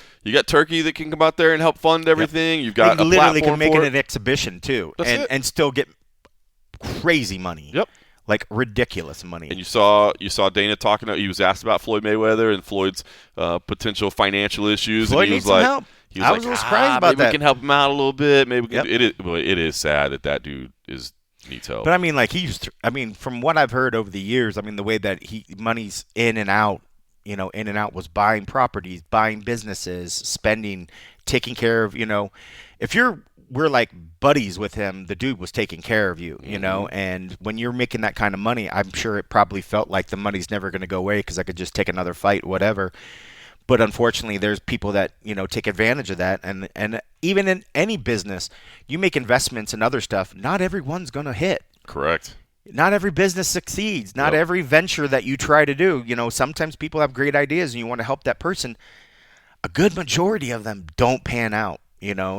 [SPEAKER 1] Turkey that can come out there and help fund everything. Yep. You've got
[SPEAKER 2] they
[SPEAKER 1] a
[SPEAKER 2] literally
[SPEAKER 1] platform
[SPEAKER 2] can make
[SPEAKER 1] for
[SPEAKER 2] it an exhibition too, and still get crazy money.
[SPEAKER 1] Yep.
[SPEAKER 2] Like ridiculous money.
[SPEAKER 1] And you saw Dana talking. He was asked about Floyd Mayweather and Floyd's potential financial issues.
[SPEAKER 2] Floyd
[SPEAKER 1] and he
[SPEAKER 2] needs
[SPEAKER 1] was like,
[SPEAKER 2] some help. I was a little surprised about
[SPEAKER 1] maybe
[SPEAKER 2] that.
[SPEAKER 1] We can help him out a little bit. Maybe we can,
[SPEAKER 2] yep.
[SPEAKER 1] it is sad that dude needs help.
[SPEAKER 2] But from what I've heard over the years, the way that money's in and out, was buying properties, buying businesses, spending, taking care of, if we're like buddies with him, the dude was taking care of you, and when you're making that kind of money, I'm sure it probably felt like the money's never going to go away because I could just take another fight, whatever. But unfortunately, there's people that, take advantage of that. And even in any business, you make investments and other stuff, not everyone's going to hit.
[SPEAKER 1] Correct.
[SPEAKER 2] Not every business succeeds. Not every venture that you try to do. Sometimes people have great ideas and you want to help that person. A good majority of them don't pan out.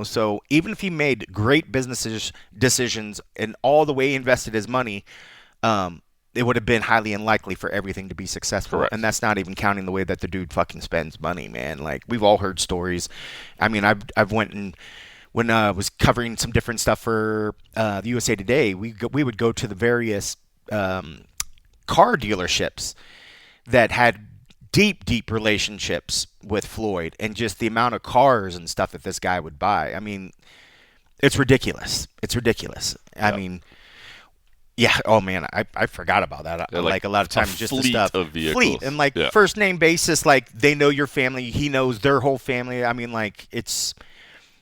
[SPEAKER 2] So even if he made great business decisions and all the way he invested his money, it would have been highly unlikely for everything to be successful.
[SPEAKER 1] Correct.
[SPEAKER 2] And that's not even counting the way that the dude fucking spends money, man. Like, we've all heard stories. I've went and when I was covering some different stuff for the USA Today, we would go to the various car dealerships that had deep relationships with Floyd, and just the amount of cars and stuff that this guy would buy. It's ridiculous. Yep. Yeah. Oh man, I forgot about that.
[SPEAKER 1] Yeah,
[SPEAKER 2] like a lot of times, just the stuff.
[SPEAKER 1] Of vehicles.
[SPEAKER 2] Fleet and first name basis. Like, they know your family. He knows their whole family. It's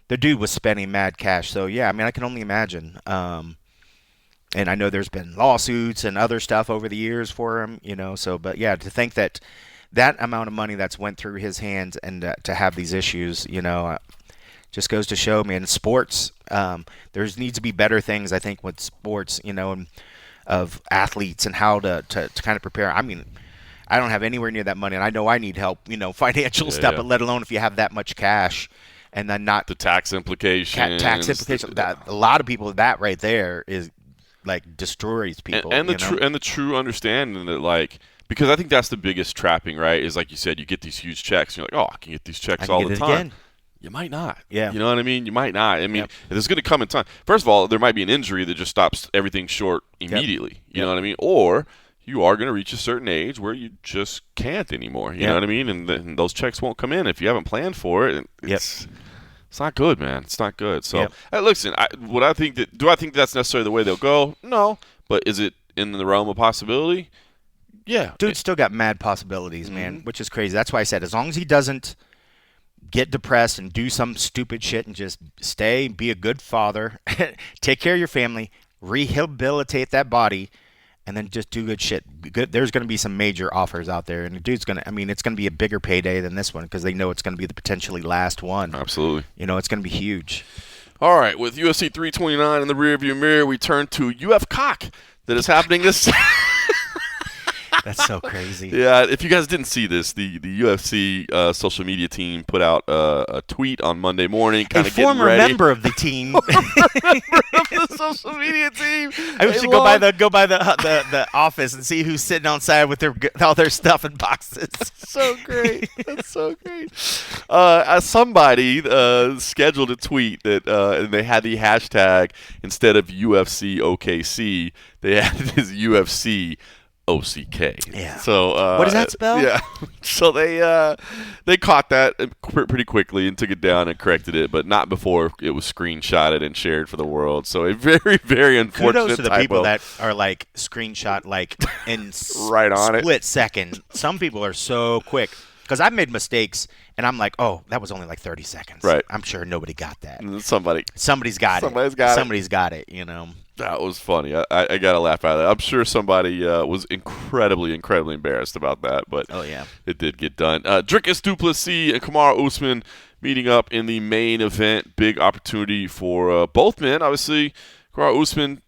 [SPEAKER 2] the dude was spending mad cash. So yeah, I can only imagine. And I know there's been lawsuits and other stuff over the years for him. So but yeah, to think that amount of money that's went through his hands and to have these issues, just goes to show, man, sports, there needs to be better things, I think, with sports, and of athletes and how to kind of prepare. I don't have anywhere near that money, and I know I need help, financial stuff, but let alone if you have that much cash and then not
[SPEAKER 1] the tax implications.
[SPEAKER 2] A lot of people, that right there is like destroys people.
[SPEAKER 1] And the true understanding that, like, because I think that's the biggest trapping, right? Is like you said, you get these huge checks, and you're like, oh, I can get these checks all the time. Again. You might not.
[SPEAKER 2] Yeah.
[SPEAKER 1] You know what I mean? You might not. There's going to come in time. First of all, there might be an injury that just stops everything short immediately. You know what I mean? Or you are going to reach a certain age where you just can't anymore. You know what I mean? And those checks won't come in if you haven't planned for it. It's not good, man. It's not good. So, listen, do I think that's necessarily the way they'll go? No. But is it in the realm of possibility? Yeah.
[SPEAKER 2] Dude's still got mad possibilities, man, which is crazy. That's why I said, as long as he doesn't get depressed and do some stupid shit and just be a good father, take care of your family, rehabilitate that body, and then just do good shit. There's going to be some major offers out there, and the dude's going to, it's going to be a bigger payday than this one because they know it's going to be the potentially last one.
[SPEAKER 1] Absolutely.
[SPEAKER 2] It's going to be huge.
[SPEAKER 1] All right, with UFC 329 in the rearview mirror, we turn to UF Cock that is happening this
[SPEAKER 2] That's so crazy.
[SPEAKER 1] Yeah, if you guys didn't see this, the UFC social media team put out a tweet on Monday morning, kind of getting ready.
[SPEAKER 2] A former member of the team,
[SPEAKER 1] member of the social media team.
[SPEAKER 2] I should go by the office and see who's sitting outside with all their stuff in boxes.
[SPEAKER 1] So great. That's so great. Somebody scheduled a tweet that, and they had the hashtag, instead of UFC OKC, they had this UFC OCK.
[SPEAKER 2] Yeah.
[SPEAKER 1] So
[SPEAKER 2] what does that spell?
[SPEAKER 1] Yeah. So they caught that pretty quickly and took it down and corrected it, but not before it was screenshotted and shared for the world. So a very, very unfortunate
[SPEAKER 2] Kudos to the
[SPEAKER 1] typo.
[SPEAKER 2] people that are screenshot in
[SPEAKER 1] right on
[SPEAKER 2] split second. Some people are so quick. Because I've made mistakes, and I'm like, oh, that was only like 30 seconds.
[SPEAKER 1] Right.
[SPEAKER 2] I'm sure nobody got that.
[SPEAKER 1] Somebody's
[SPEAKER 2] got it. Somebody's got it,
[SPEAKER 1] That was funny. I got to laugh at it. I'm sure somebody was incredibly embarrassed about that, but it did get done. Dricus du Plessis and Kamaru Usman meeting up in the main event. Big opportunity for both men. Obviously, Kamaru Usman,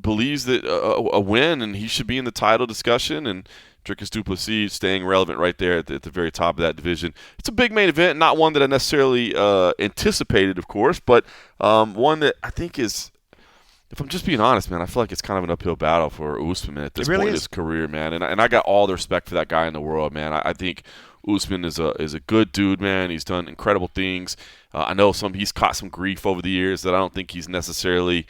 [SPEAKER 1] believes that a win and he should be in the title discussion, and Dricus du Plessis staying relevant right there at the very top of that division. It's a big main event, not one that I necessarily anticipated, of course, but one that I think is, if I'm just being honest, man, I feel like it's kind of an uphill battle for Usman at this point in his career, man. And I got all the respect for that guy in the world, man. I think Usman is a good dude, man. He's done incredible things. I know he's caught some grief over the years that I don't think he's necessarily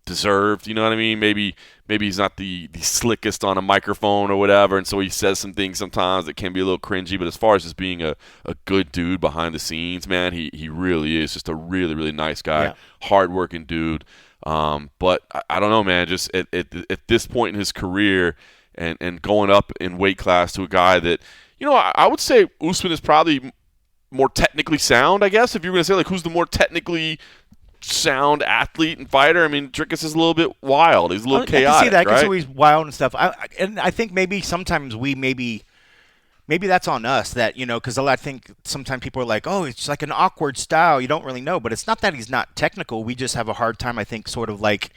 [SPEAKER 1] deserved. You know what I mean? Maybe he's not the slickest on a microphone or whatever, and so he says some things sometimes that can be a little cringy. But as far as just being a good dude behind the scenes, man, he really is just a really, really nice guy, hardworking dude. But I don't know, man, just at this point in his career and going up in weight class to a guy that, I would say Usman is probably more technically sound, I guess, if you're going to say, like, who's the more technically sound athlete and fighter. I mean, Dricus is a little bit wild. He's a little chaotic,
[SPEAKER 2] I can see that.
[SPEAKER 1] Right?
[SPEAKER 2] I can see he's wild and stuff. And I think maybe sometimes maybe that's on us that, because I think sometimes people are like, oh, it's like an awkward style. You don't really know. But it's not that he's not technical. We just have a hard time, I think, sort of like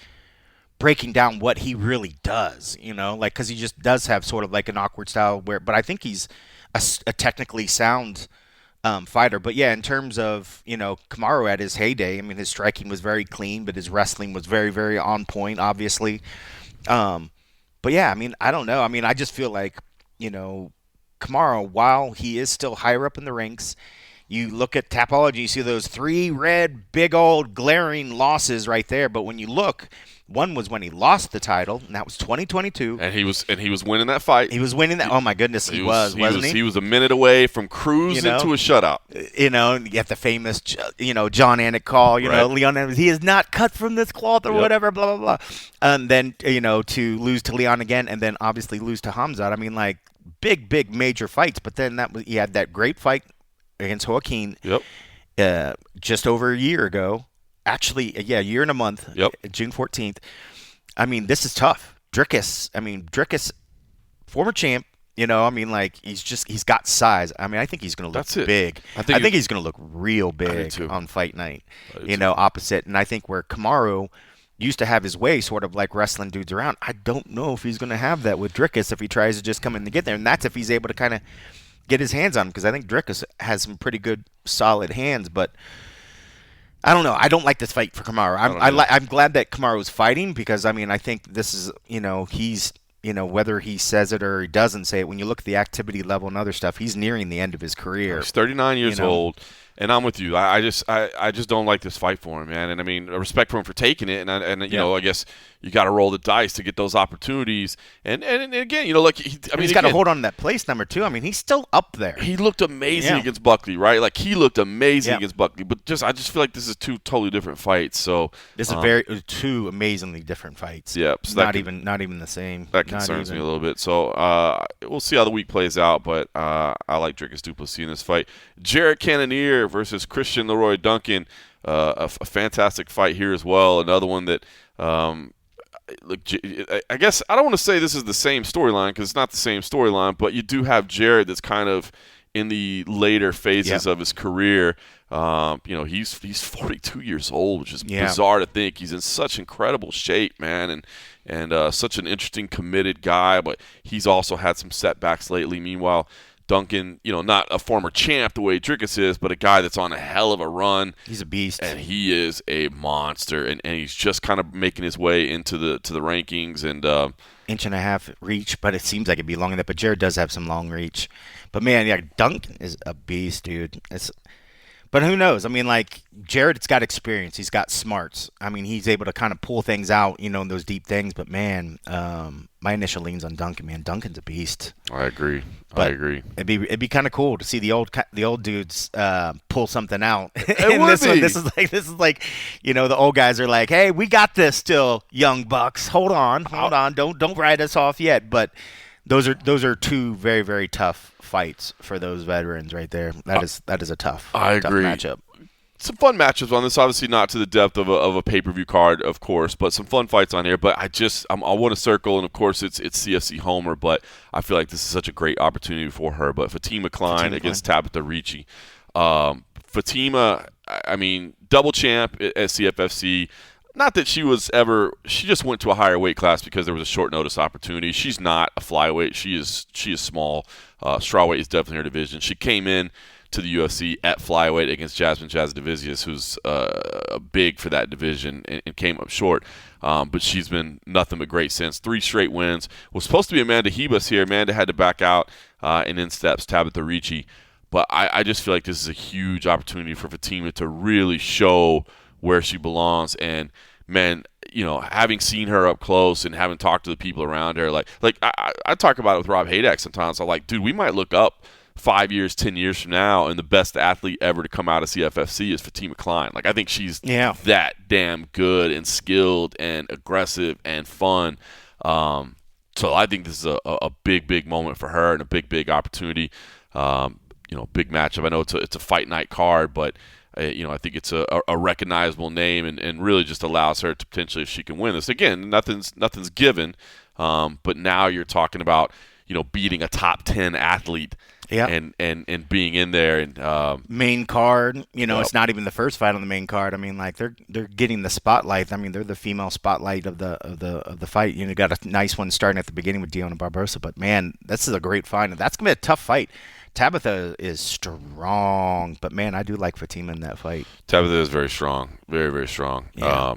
[SPEAKER 2] breaking down what he really does, like, because he just does have sort of like an awkward style but I think he's a technically sound fighter. But yeah, in terms of, Kamaru at his heyday, I mean, his striking was very clean, but his wrestling was very, very on point, obviously. But yeah, I mean, I don't know. I mean, I just feel like, Kamaru, while he is still higher up in the ranks, you look at Tapology, you see those 3 red, big old glaring losses right there. But when you look, one was when he lost the title, and that was 2022.
[SPEAKER 1] And he was winning that fight.
[SPEAKER 2] He was winning that. Oh my goodness, wasn't he?
[SPEAKER 1] He was a minute away from cruising to a shutout.
[SPEAKER 2] You get the famous, John Anik call. Leon, he is not cut from this cloth or whatever. Blah blah blah. And then to lose to Leon again, and then obviously lose to Hamzat. I mean, like big major fights. But then he had that great fight against Joaquin.
[SPEAKER 1] Yep.
[SPEAKER 2] Just over a year ago. Actually, a year and a month.
[SPEAKER 1] Yep.
[SPEAKER 2] June 14th. I mean, this is tough. Dricus, former champ. He's got size. I mean, I think he's going to look big. I think he's going to look real big on fight night. Opposite. And I think where Kamaru used to have his way, sort of like wrestling dudes around, I don't know if he's going to have that with Dricus if he tries to just come in to get there. And that's if he's able to kind of get his hands on him, because I think Dricus has some pretty good, solid hands, but I don't know. I don't like this fight for Kamaru. I'm glad that Kamaru is fighting, because, I mean, I think this is, he's, whether he says it or he doesn't say it, when you look at the activity level and other stuff, he's nearing the end of his career.
[SPEAKER 1] He's 39 years old, and I'm with you. I just don't like this fight for him, man. And I mean, respect for him for taking it, and I guess you got to roll the dice to get those opportunities. And again, he's
[SPEAKER 2] got to hold on to that place number 2. I mean, he's still up there.
[SPEAKER 1] He looked amazing against Buckley, right? Like, he looked amazing against Buckley, but I just feel like this is 2 totally different fights. So
[SPEAKER 2] this is 2 amazingly different fights.
[SPEAKER 1] Yeah, so
[SPEAKER 2] not even the same.
[SPEAKER 1] That concerns me a little bit. So we'll see how the week plays out, but I like Dricus du Plessis in this fight. Jared Cannonier versus Christian Leroy Duncan, a fantastic fight here as well. Another one that. Look, I guess I don't want to say this is the same storyline, because it's not the same storyline, but you do have Jared that's kind of in the later phases of his career. He's 42 years old, which is bizarre to think. He's in such incredible shape, man, and such an interesting, committed guy, but he's also had some setbacks lately. Meanwhile, Duncan, not a former champ the way Dricus is, but a guy that's on a hell of a run.
[SPEAKER 2] He's a beast.
[SPEAKER 1] And he is a monster, and he's just kind of making his way into the rankings. And
[SPEAKER 2] inch and a half reach, but it seems like it'd be longer than that. But Jared does have some long reach. But, man, Duncan is a beast, dude. But who knows? I mean, like, Jared's got experience. He's got smarts. I mean, he's able to kind of pull things out, in those deep things. But, man, my initial lean's on Duncan, man. Duncan's a beast.
[SPEAKER 1] I agree.
[SPEAKER 2] It'd be kind of cool to see the old dudes pull something out.
[SPEAKER 1] It would be.
[SPEAKER 2] This is like, the old guys are like, hey, we got this still, young bucks. Hold on. Don't write us off yet. But Those are two very, very tough fights for those veterans right there. That is a tough matchup.
[SPEAKER 1] Some fun matchups on this. Obviously, not to the depth of a pay-per-view card, of course, but some fun fights on here. But I want to circle, and of course, it's CFC Homer. But I feel like this is such a great opportunity for her. But Fatima Klein against Tabitha Ricci. Fatima, I mean, double champ at CFFC. Not that she just went to a higher weight class because there was a short notice opportunity. She's not a flyweight. She is small. Strawweight is definitely her division. She came in to the UFC at flyweight against Jasmine Jasudavicius, who's big for that division, and came up short. But she's been nothing but great since. 3 straight wins. Was supposed to be Amanda Hebus here. Amanda had to back out, and in steps Tabitha Ricci. But I just feel like this is a huge opportunity for Fatima to really show where she belongs. And man, having seen her up close and having talked to the people around her, like I talk about it with Rob Hadak sometimes. I'm like, dude, we might look up 5 years, 10 years from now, and the best athlete ever to come out of CFFC is Fatima Klein. Like, I think she's that damn good and skilled and aggressive and fun. So I think this is a big, big moment for her and a big, big opportunity. Big matchup. I know it's a fight night card, but I think it's a recognizable name and really just allows her to potentially, if she can win this. Again, nothing's given, but now you're talking about beating a top 10 athlete.
[SPEAKER 2] Yeah,
[SPEAKER 1] and being in there and
[SPEAKER 2] main card. It's not even the first fight on the main card. I mean, like they're getting the spotlight. I mean, they're the female spotlight of the fight. Got a nice one starting at the beginning with Deonna Barbosa, but man, this is a great fight. And that's gonna be a tough fight. Tabitha is strong, but man, I do like Fatima in that fight.
[SPEAKER 1] Tabitha is very strong, very, very strong.
[SPEAKER 2] Yeah.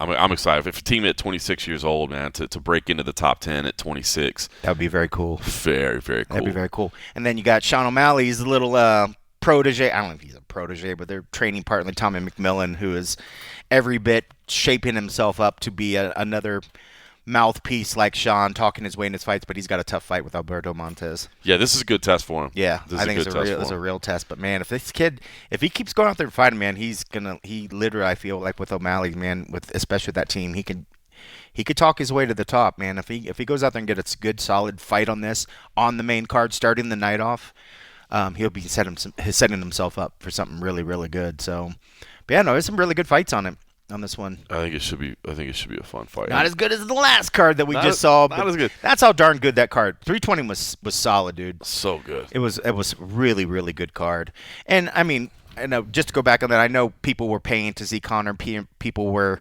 [SPEAKER 1] I'm excited. If Fatima at 26 years old, man, to break into the top 10 at 26.
[SPEAKER 2] That would be very cool.
[SPEAKER 1] Very, very cool.
[SPEAKER 2] That'd be very cool. And then you got Sean O'Malley's little protege. I don't know if he's a protege, but they're training partner, Tommy McMillan, who is every bit shaping himself up to be another mouthpiece like Sean, talking his way in his fights, but he's got a tough fight with Alberto Montez.
[SPEAKER 1] Yeah, this is a good test for him.
[SPEAKER 2] Yeah, I think it's a real test. But man, if this kid, if he keeps going out there and fighting, man, he literally, I feel like with O'Malley, man, especially with that team, he could talk his way to the top, man. If he goes out there and gets a good solid fight on the main card, starting the night off, he'll be setting himself up for something really, really good. So, but yeah, no, there's some really good fights on this one.
[SPEAKER 1] I think it should be a fun fight.
[SPEAKER 2] Not as good as the last card that we just saw.
[SPEAKER 1] Not as good.
[SPEAKER 2] That's how darn good that card. 320 was solid, dude.
[SPEAKER 1] So good.
[SPEAKER 2] It was really, really good card. And I mean, just to go back on that, I know people were paying to see Conor. People were,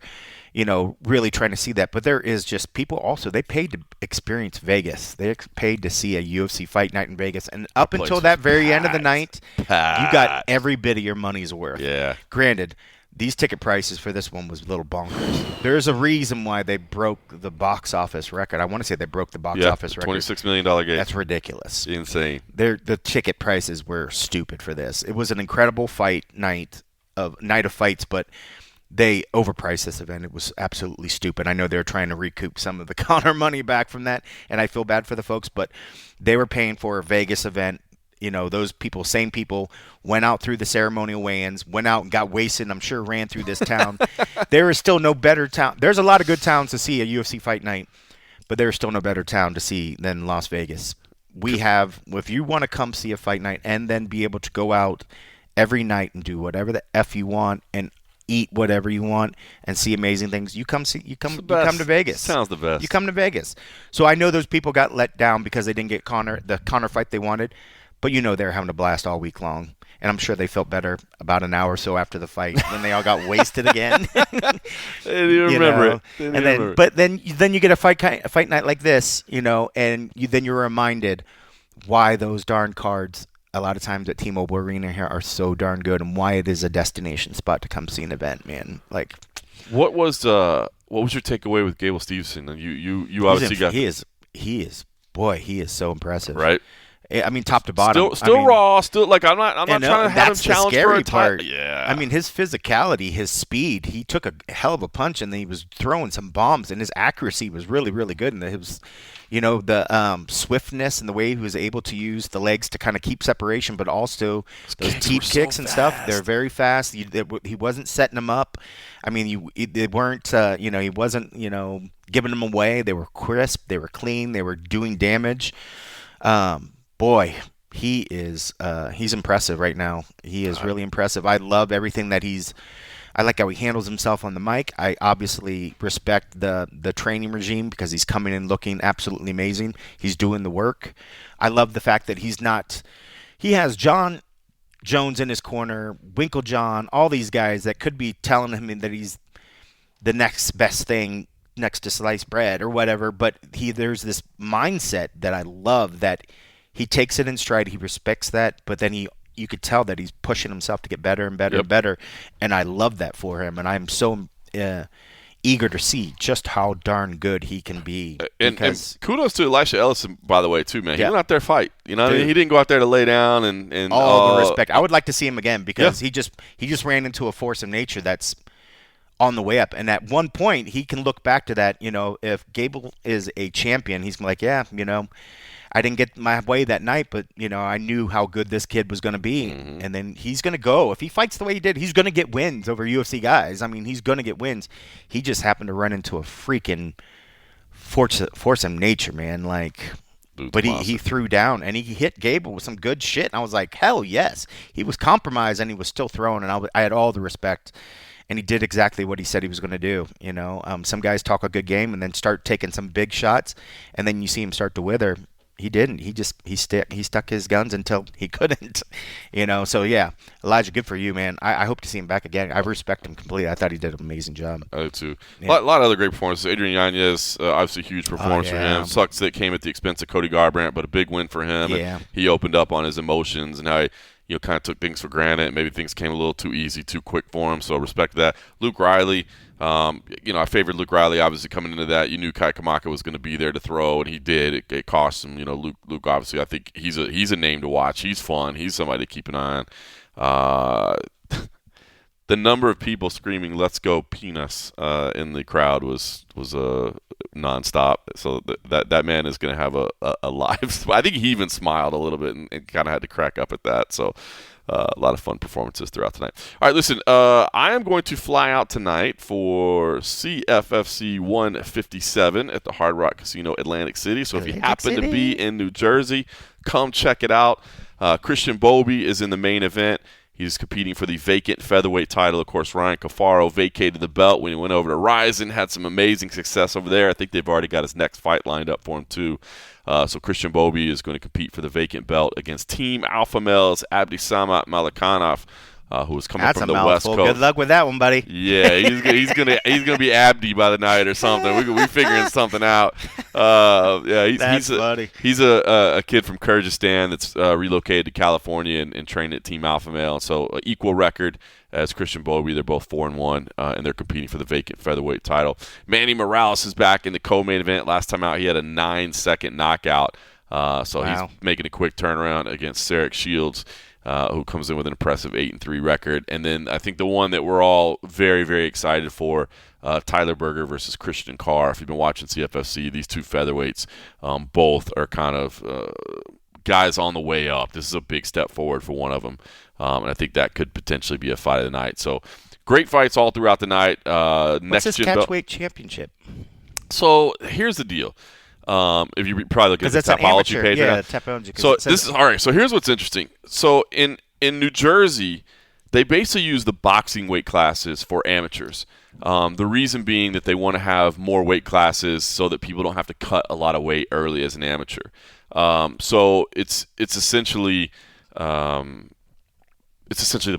[SPEAKER 2] really trying to see that. But there is just people also, they paid to experience Vegas. They paid to see a UFC fight night in Vegas. And up until that very end of the night, you got every bit of your money's worth.
[SPEAKER 1] Yeah.
[SPEAKER 2] Granted, these ticket prices for this one was a little bonkers. There's a reason why they broke the box office record. I want to say they broke the box office record.
[SPEAKER 1] $26 million game.
[SPEAKER 2] That's ridiculous.
[SPEAKER 1] Insane.
[SPEAKER 2] The ticket prices were stupid for this. It was an incredible night of fights, but they overpriced this event. It was absolutely stupid. I know they're trying to recoup some of the Conor money back from that, and I feel bad for the folks, but they were paying for a Vegas event. Those people, same people, went out through the ceremonial weigh-ins, went out and got wasted, and I'm sure ran through this town. There is still no better town. There's a lot of good towns to see a UFC fight night, but there's still no better town to see than Las Vegas. If you want to come see a fight night and then be able to go out every night and do whatever the F you want and eat whatever you want and see amazing things, you come to Vegas.
[SPEAKER 1] Sounds the best.
[SPEAKER 2] You come to Vegas. So I know those people got let down because they didn't get the Conor fight they wanted. But they're having a blast all week long. And I'm sure they felt better about an hour or so after the fight when they all got wasted again.
[SPEAKER 1] They didn't even remember it.
[SPEAKER 2] But then you get a fight night like this, and you're reminded why those darn cards a lot of times at T-Mobile Arena here are so darn good and why it is a destination spot to come see an event, man. Like,
[SPEAKER 1] what was your takeaway with Gable Steveson? You obviously got
[SPEAKER 2] he is so impressive,
[SPEAKER 1] right?
[SPEAKER 2] I mean, top to bottom.
[SPEAKER 1] Still raw. Still like I'm not trying to have him challenge for a
[SPEAKER 2] part.
[SPEAKER 1] Yeah.
[SPEAKER 2] I mean, his physicality, his speed. He took a hell of a punch, and then he was throwing some bombs, and his accuracy was really, really good. And his, the swiftness and the way he was able to use the legs to kind of keep separation, but also those teep kicks and stuff. They're very fast. He wasn't setting them up. I mean, they weren't. He wasn't. Giving them away. They were crisp. They were clean. They were doing damage. Boy, he's impressive right now. He is really impressive. I love everything that I like how he handles himself on the mic. I obviously respect the training regime because he's coming in looking absolutely amazing. He's doing the work. I love the fact that he has John Jones in his corner, Winkle John, all these guys that could be telling him that he's the next best thing next to sliced bread or whatever, but there's this mindset that I love that he takes it in stride. He respects that, but then you could tell that he's pushing himself to get better and better and better, and I love that for him, and I'm so eager to see just how darn good he can be.
[SPEAKER 1] And kudos to Elisha Ellison, by the way, too, man. He went out there to fight. You know what I mean? He didn't go out there to lay down and
[SPEAKER 2] all the respect. I would like to see him again because he just ran into a force of nature that's on the way up. And at one point, he can look back to that, if Gable is a champion, he's like, I didn't get my way that night, but, I knew how good this kid was going to be. Mm-hmm. And then he's going to go. If he fights the way he did, he's going to get wins over UFC guys. I mean, he's going to get wins. He just happened to run into a freaking force of nature, man. But he threw down, and he hit Gable with some good shit. And I was like, hell yes. He was compromised, and he was still throwing, and I had all the respect. And he did exactly what he said he was going to do. Some guys talk a good game and then start taking some big shots, and then you see him start to wither. He didn't. He stuck his guns until he couldn't. So yeah, Elijah, good for you, man. I hope to see him back again. I respect him completely. I thought he did an amazing job.
[SPEAKER 1] I do too. Yeah. A lot of other great performances. Adrian Yanez, obviously a huge performance for him. Sucks that it came at the expense of Cody Garbrandt, but a big win for him. Yeah. And he opened up on his emotions and how he kind of took things for granted. Maybe things came a little too easy, too quick for him, so respect that. Luke Riley, I favored Luke Riley, obviously, coming into that. You knew Kai Kamaka was going to be there to throw, and he did. It cost him. Luke, obviously, I think he's a name to watch. He's fun. He's somebody to keep an eye on. The number of people screaming "Let's go Penis" in the crowd was nonstop. So that man is going to have a live. I think he even smiled a little bit and kind of had to crack up at that. So a lot of fun performances throughout the night. All right, listen. I am going to fly out tonight for CFFC 157 at the Hard Rock Casino, Atlantic City. So if you happen to be in New Jersey, come check it out. Christian Bobby is in the main event. He's competing for the vacant featherweight title. Of course, Ryan Cafaro vacated the belt when he went over to Ryzen, had some amazing success over there. I think they've already got his next fight lined up for him, too. So Christian Bobby is going to compete for the vacant belt against Team Alpha Male's Abdisamat Malikanov, who is coming from the West Coast.
[SPEAKER 2] Good luck with that one, buddy.
[SPEAKER 1] Yeah, he's gonna be Abdi by the night or something. We're figuring something out. He's a kid from Kyrgyzstan that's relocated to California and trained at Team Alpha Male. So equal record as Christian Bobby. They're both 4-1, and they're competing for the vacant featherweight title. Manny Morales is back in the co-main event. Last time out, he had a 9-second knockout. So he's making a quick turnaround against Sarek Shields, who comes in with an impressive 8-3 record. And then I think the one that we're all very, very excited for, Tyler Berger versus Christian Carr. If you've been watching CFFC, these two featherweights both are kind of guys on the way up. This is a big step forward for one of them, and I think that could potentially be a fight of the night. So great fights all throughout the night.
[SPEAKER 2] What's this catchweight championship?
[SPEAKER 1] So here's the deal. If you probably look at the Tapology page.
[SPEAKER 2] Yeah, Tapology.
[SPEAKER 1] So this is all right. So here's what's interesting. So in New Jersey, they basically use the boxing weight classes for amateurs. The reason being that they want to have more weight classes so that people don't have to cut a lot of weight early as an amateur. So it's essentially the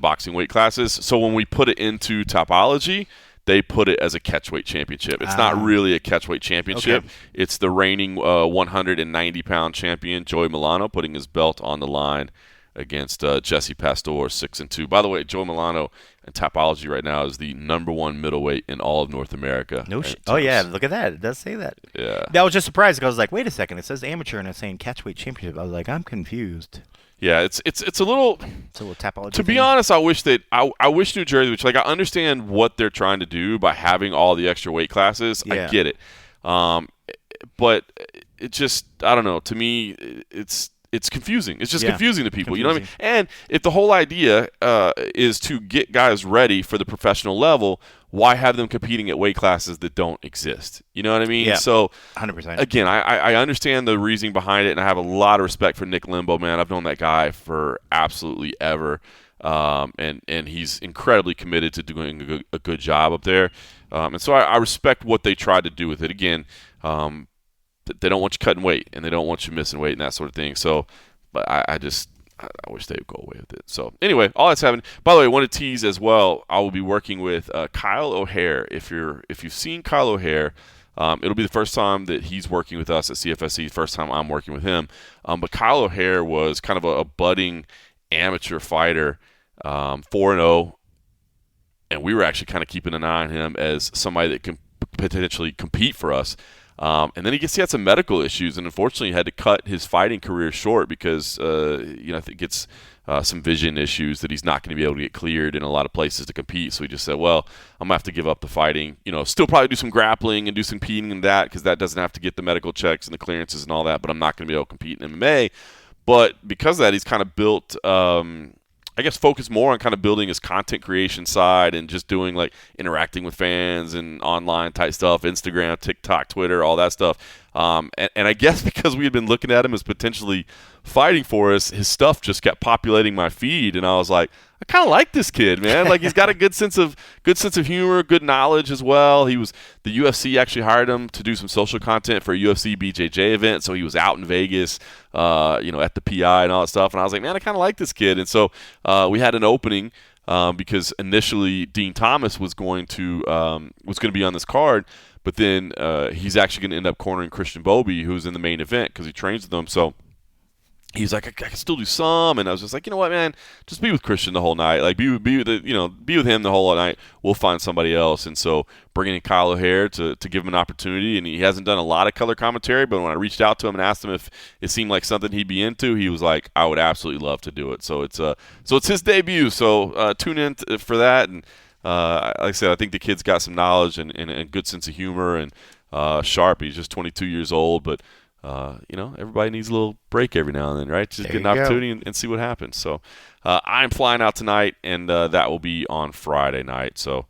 [SPEAKER 1] boxing weight classes. So when we put it into Tapology, they put it as a catchweight championship. It's not really a catchweight championship. Okay. It's the reigning 190-pound champion, Joey Milano, putting his belt on the line against Jesse Pastor, 6-2. By the way, Joe Milano in Tapology right now is the #1 middleweight in all of North America.
[SPEAKER 2] No shit. Oh yeah, look at that. It does say that.
[SPEAKER 1] Yeah.
[SPEAKER 2] I was just surprised because I was like, wait a second, it says amateur and it's saying catchweight championship. I was like, I'm confused.
[SPEAKER 1] Yeah, it's a little.
[SPEAKER 2] It's a little Tapology.
[SPEAKER 1] To be honest, I wish New Jersey, which, like, I understand what they're trying to do by having all the extra weight classes.
[SPEAKER 2] Yeah.
[SPEAKER 1] I get it, but it just, I don't know. To me, it's confusing. It's just confusing to people. You know what I mean? And if the whole idea is to get guys ready for the professional level, why have them competing at weight classes that don't exist? You know what I mean?
[SPEAKER 2] Yeah,
[SPEAKER 1] So,
[SPEAKER 2] 100%.
[SPEAKER 1] Again, I understand the reasoning behind it, and I have a lot of respect for Nick Limbo, man. I've known that guy for absolutely ever, and he's incredibly committed to doing a good job up there. And so I respect what they tried to do with it. Again, they don't want you cutting weight, and they don't want you missing weight and that sort of thing. So, but I wish they would go away with it. So anyway, all that's happening. By the way, I want to tease as well. I will be working with Kyle O'Hare. If you've seen Kyle O'Hare, it'll be the first time that he's working with us at CFFC. First time I'm working with him. But Kyle O'Hare was kind of a budding amateur fighter, 4-0, and we were actually kind of keeping an eye on him as somebody that can potentially compete for us. And then he had some medical issues, and unfortunately had to cut his fighting career short because I think it's some vision issues that he's not going to be able to get cleared in a lot of places to compete. So he just said, well, I'm going to have to give up the fighting. Still probably do some grappling and do some competing in that because that doesn't have to get the medical checks and the clearances and all that, but I'm not going to be able to compete in MMA. But because of that, he's kind of built focus more on kind of building his content creation side and just doing, like, interacting with fans and online type stuff, Instagram, TikTok, Twitter, all that stuff. And I guess because we had been looking at him as potentially fighting for us, his stuff just kept populating my feed, and I was like, I kind of like this kid, man. Like, he's got a good sense of humor, good knowledge as well. The UFC actually hired him to do some social content for a UFC BJJ event, so he was out in Vegas, at the PI and all that stuff. And I was like, man, I kind of like this kid. And so we had an opening because initially Dean Thomas was going to be on this card, but then he's actually going to end up cornering Christian Bobby, who's in the main event because he trains with them. So he's like, I can still do some, and I was just like, you know what, man, just be with Christian the whole night, like be with him the whole night. We'll find somebody else. And so bringing in Kyle O'Hare to give him an opportunity, and he hasn't done a lot of color commentary, but when I reached out to him and asked him if it seemed like something he'd be into, he was like, I would absolutely love to do it. So it's his debut. So tune in for that. And like I said, I think the kid's got some knowledge and a good sense of humor and sharp. He's just 22 years old, but everybody needs a little break every now and then, right? Just get an opportunity and see what happens. So I'm flying out tonight, and that will be on Friday night. So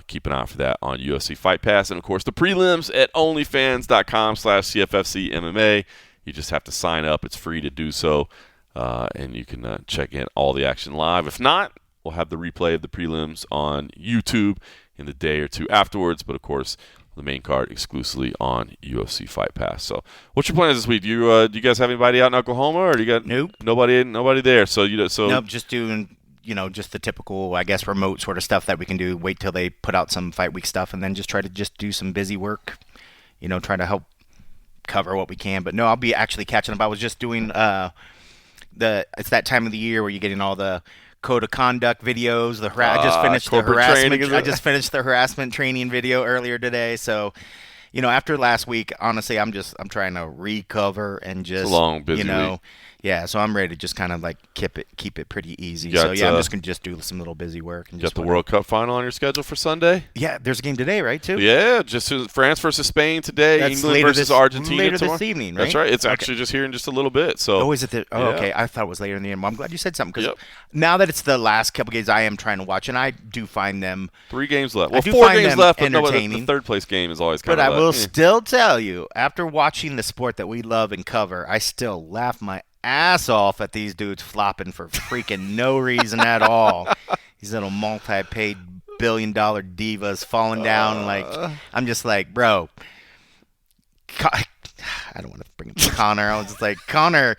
[SPEAKER 1] keep an eye out for that on UFC Fight Pass. And, of course, the prelims at onlyfans.com/CFFCMMA. You just have to sign up. It's free to do so, and you can check in all the action live. If not, we'll have the replay of the prelims on YouTube in the day or two afterwards. But, of course, the main card exclusively on UFC Fight Pass. So, what's your plans this week? Do you guys have anybody out in Oklahoma, or do you got nobody there? So
[SPEAKER 2] nope, just doing just the typical, I guess, remote sort of stuff that we can do. Wait till they put out some fight week stuff, and then just try to just do some busy work. Try to help cover what we can. But no, I'll be actually catching up. I was just doing it's that time of the year where you're getting all the code of conduct videos. I just finished the harassment. I just finished the harassment training video earlier today. So, after last week, honestly, I'm trying to recover and just,
[SPEAKER 1] it's a long, busy week.
[SPEAKER 2] Yeah, so I'm ready to just kind of like keep it pretty easy. I'm just gonna just do some little busy work. And
[SPEAKER 1] got the World Cup final on your schedule for Sunday?
[SPEAKER 2] Yeah, there's a game today, right? Too.
[SPEAKER 1] Yeah, just France versus Spain today.
[SPEAKER 2] That's
[SPEAKER 1] England versus Argentina
[SPEAKER 2] later
[SPEAKER 1] tomorrow.
[SPEAKER 2] This evening, right?
[SPEAKER 1] That's right. It's actually just here in just a little bit. So.
[SPEAKER 2] Is it? Okay. I thought it was later in the end. Well, I'm glad you said something because now that it's the last couple games, I am trying to watch, and I do find them
[SPEAKER 1] 3 games left. Well, 4 games left, but the third place game is always kind of.
[SPEAKER 2] But I will still tell you, after watching the sport that we love and cover, I still laugh my ass off at these dudes flopping for freaking no reason at all. These little multi-paid billion-dollar divas falling down. Like, I'm just like, bro. I don't want to bring up Conor. I was just like, Conor.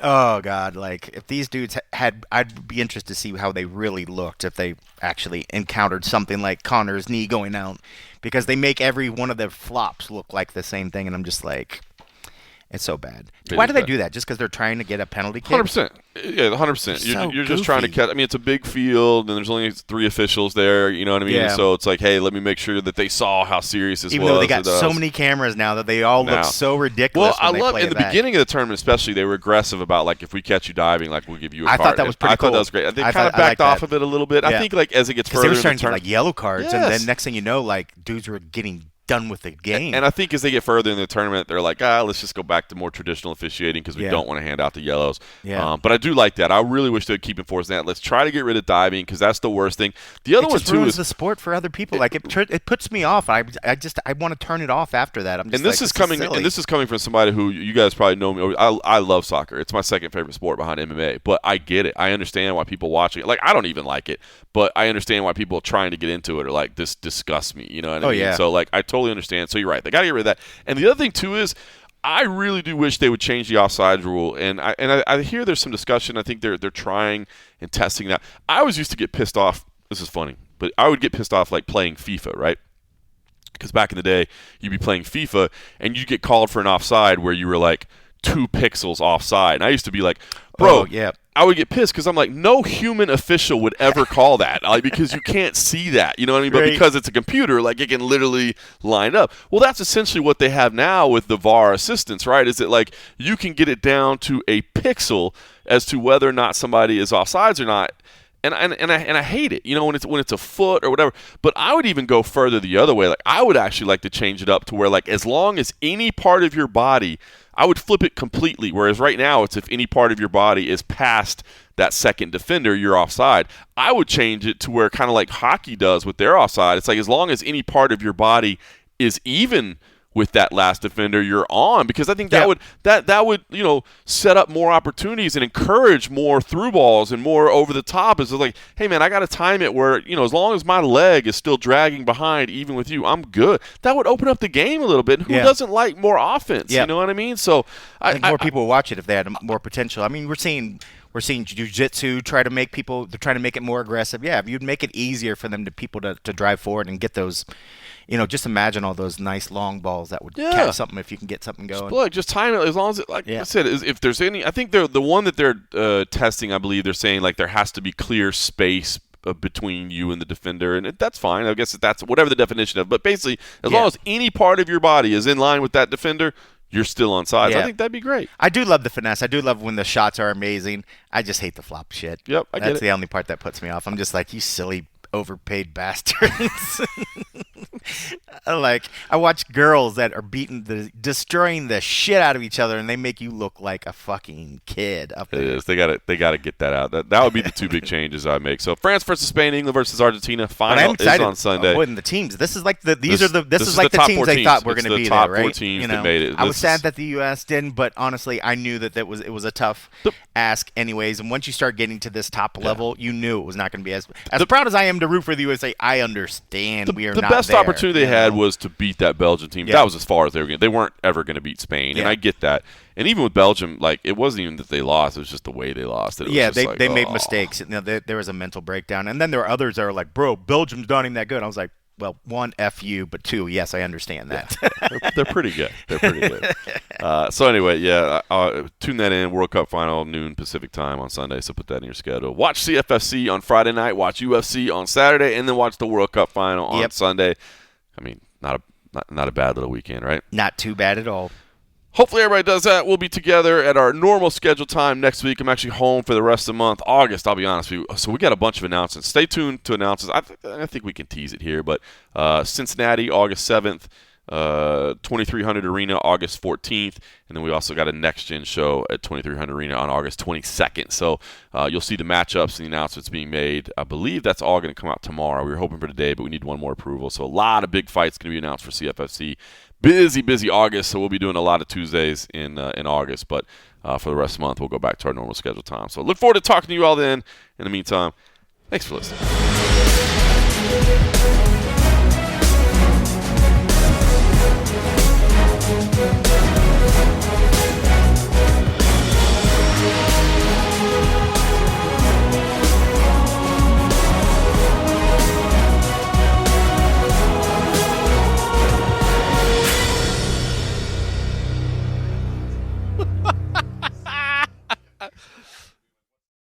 [SPEAKER 2] Oh God! Like, if these dudes I'd be interested to see how they really looked if they actually encountered something like Conor's knee going out, because they make every one of their flops look like the same thing, and I'm just like. It's so bad.
[SPEAKER 1] It
[SPEAKER 2] Why
[SPEAKER 1] is
[SPEAKER 2] do they
[SPEAKER 1] bad.
[SPEAKER 2] do that? Just because they're trying to get a penalty kick?
[SPEAKER 1] 100%. Yeah, 100%.
[SPEAKER 2] So
[SPEAKER 1] You're just trying to
[SPEAKER 2] goofy.
[SPEAKER 1] catch. I mean, it's a big field, and there's only 3 officials there. You know what I mean?
[SPEAKER 2] Yeah.
[SPEAKER 1] So it's like, hey, let me make sure that they saw how serious this was.
[SPEAKER 2] Even though they got
[SPEAKER 1] or that
[SPEAKER 2] so many cameras now that they all look so ridiculous.
[SPEAKER 1] Well, I
[SPEAKER 2] when they
[SPEAKER 1] love
[SPEAKER 2] play
[SPEAKER 1] in the
[SPEAKER 2] it back.
[SPEAKER 1] beginning of the tournament, especially, they were aggressive about like if we catch you diving, like we'll give you a
[SPEAKER 2] I
[SPEAKER 1] card.
[SPEAKER 2] thought that was pretty
[SPEAKER 1] I thought
[SPEAKER 2] cool.
[SPEAKER 1] that was great. They
[SPEAKER 2] I
[SPEAKER 1] kind of
[SPEAKER 2] thought- I
[SPEAKER 1] backed
[SPEAKER 2] like
[SPEAKER 1] off
[SPEAKER 2] that.
[SPEAKER 1] of it a little bit. I
[SPEAKER 2] Yeah.
[SPEAKER 1] think like as it gets
[SPEAKER 2] Because
[SPEAKER 1] further
[SPEAKER 2] they were
[SPEAKER 1] in the
[SPEAKER 2] starting to get
[SPEAKER 1] tournament,
[SPEAKER 2] like yellow cards, and
[SPEAKER 1] Yes.
[SPEAKER 2] then next thing you know, like dudes were getting done with the game.
[SPEAKER 1] And I think as they get further in the tournament, they're like, let's just go back to more traditional officiating because we don't want to hand out the yellows.
[SPEAKER 2] Yeah.
[SPEAKER 1] But I do like that. I really wish they'd keep enforcing that. Let's try to get rid of diving because that's the worst thing. The other
[SPEAKER 2] it
[SPEAKER 1] one
[SPEAKER 2] just
[SPEAKER 1] too
[SPEAKER 2] ruins
[SPEAKER 1] is
[SPEAKER 2] the sport for other people. Like it puts me off. I want to turn it off after that. I'm just
[SPEAKER 1] and this
[SPEAKER 2] like,
[SPEAKER 1] is coming.
[SPEAKER 2] silly.
[SPEAKER 1] And this is coming from somebody who you guys probably know me. I love soccer. It's my second favorite sport behind MMA. But I get it. I understand why people watching it. Like I don't even like it, but I understand why people trying to get into it are like, this disgusts me. You know what I mean?
[SPEAKER 2] yeah.
[SPEAKER 1] So like I totally understand. So you're right. They got to get rid of that. And the other thing too is, I really do wish they would change the offside rule. And I hear there's some discussion. I think they're trying and testing that. I always used to get pissed off. This is funny, but I would get pissed off like playing FIFA, right? Because back in the day, you'd be playing FIFA and you'd get called for an offside where you were like 2 pixels offside. And I used to be like, bro,
[SPEAKER 2] yeah.
[SPEAKER 1] I would get pissed because I'm like, no human official would ever call that, like, because you can't see that, you know what I mean? But
[SPEAKER 2] Right.
[SPEAKER 1] because it's a computer, like it can literally line up. Well, that's essentially what they have now with the VAR assistance, right? Is that like you can get it down to a pixel as to whether or not somebody is offsides or not. And I hate it, you know, when it's a foot or whatever. But I would even go further the other way. Like I would actually like to change it up to where like as long as any part of your body, I would flip it completely. Whereas right now it's if any part of your body is past that second defender, you're offside. I would change it to where kind of like hockey does with their offside. It's like as long as any part of your body is even with that last defender, you're on, because I think that would you know, set up more opportunities and encourage more through balls and more over the top. Is like, hey man, I got to time it where, you know, as long as my leg is still dragging behind, even with you, I'm good. That would open up the game a little bit. Who doesn't like more offense? You know what I mean? So
[SPEAKER 2] I think more people would watch it if they had more potential. I mean, we're seeing jiu-jitsu try to make people. They're trying to make it more aggressive. Yeah, if you'd make it easier for them to drive forward and get those. You know, just imagine all those nice long balls that would catch something if you can get something going.
[SPEAKER 1] Look, just time it as long as I said, if there's any. I think the one that they're testing, I believe they're saying like there has to be clear space between you and the defender, and that's fine. I guess that's whatever the definition of. But basically, as long as any part of your body is in line with that defender, you're still on sides. I think that'd be great.
[SPEAKER 2] I do love the finesse. I do love when the shots are amazing. I just hate the flop shit.
[SPEAKER 1] Yep, I get it.
[SPEAKER 2] That's the only part that puts me off. I'm just like, you silly overpaid bastards. Like, I watch girls that are destroying the shit out of each other, and they make you look like a fucking kid up there.
[SPEAKER 1] It is. They got to get that out. That would be the 2 big changes I make. So France versus Spain, England versus Argentina. Final is on Sunday.
[SPEAKER 2] Avoiding the teams. This is like the
[SPEAKER 1] This is
[SPEAKER 2] the
[SPEAKER 1] the top
[SPEAKER 2] teams
[SPEAKER 1] 4
[SPEAKER 2] they
[SPEAKER 1] teams.
[SPEAKER 2] thought were
[SPEAKER 1] It's
[SPEAKER 2] going to
[SPEAKER 1] the
[SPEAKER 2] be
[SPEAKER 1] top
[SPEAKER 2] there, right?
[SPEAKER 1] 4 teams
[SPEAKER 2] you
[SPEAKER 1] that
[SPEAKER 2] know,
[SPEAKER 1] made it.
[SPEAKER 2] I was
[SPEAKER 1] This
[SPEAKER 2] sad
[SPEAKER 1] is-
[SPEAKER 2] that the U.S. didn't, but honestly, I knew that it was a tough ask, anyways. And once you start getting to this top level, you knew it was not going to be as proud as I am to root for the USA. I understand we are
[SPEAKER 1] the
[SPEAKER 2] not
[SPEAKER 1] best
[SPEAKER 2] there,
[SPEAKER 1] opportunity they had was to beat that Belgian team.
[SPEAKER 2] Yeah.
[SPEAKER 1] That was as far as they were going. They weren't ever going to beat Spain, and I get that. And even with Belgium, like it wasn't even that they lost; it was just the way they lost. It was just
[SPEAKER 2] they made mistakes. You know, there was a mental breakdown, and then there were others that were like, "Bro, Belgium's not even that good." I was like, well, 1, F you, but 2, yes, I understand that.
[SPEAKER 1] They're pretty good. They're pretty good. So anyway, tune that in. World Cup final, noon Pacific time on Sunday, so put that in your schedule. Watch CFFC on Friday night, watch UFC on Saturday, and then watch the World Cup final on Sunday. I mean, not a bad little weekend, right?
[SPEAKER 2] Not too bad at all.
[SPEAKER 1] Hopefully everybody does that. We'll be together at our normal scheduled time next week. I'm actually home for the rest of the month. August, I'll be honest with you. So we got a bunch of announcements. Stay tuned to announcements. I think we can tease it here, but Cincinnati, August 7th, 2300 Arena, August 14th, and then we also got a next-gen show at 2300 Arena on August 22nd. So you'll see the matchups and the announcements being made. I believe that's all going to come out tomorrow. We were hoping for today, but we need one more approval. So a lot of big fights going to be announced for CFFC. Busy August, so we'll be doing a lot of Tuesdays in August, but for the rest of the month, we'll go back to our normal scheduled time. So look forward to talking to you all then. In the meantime, thanks for listening.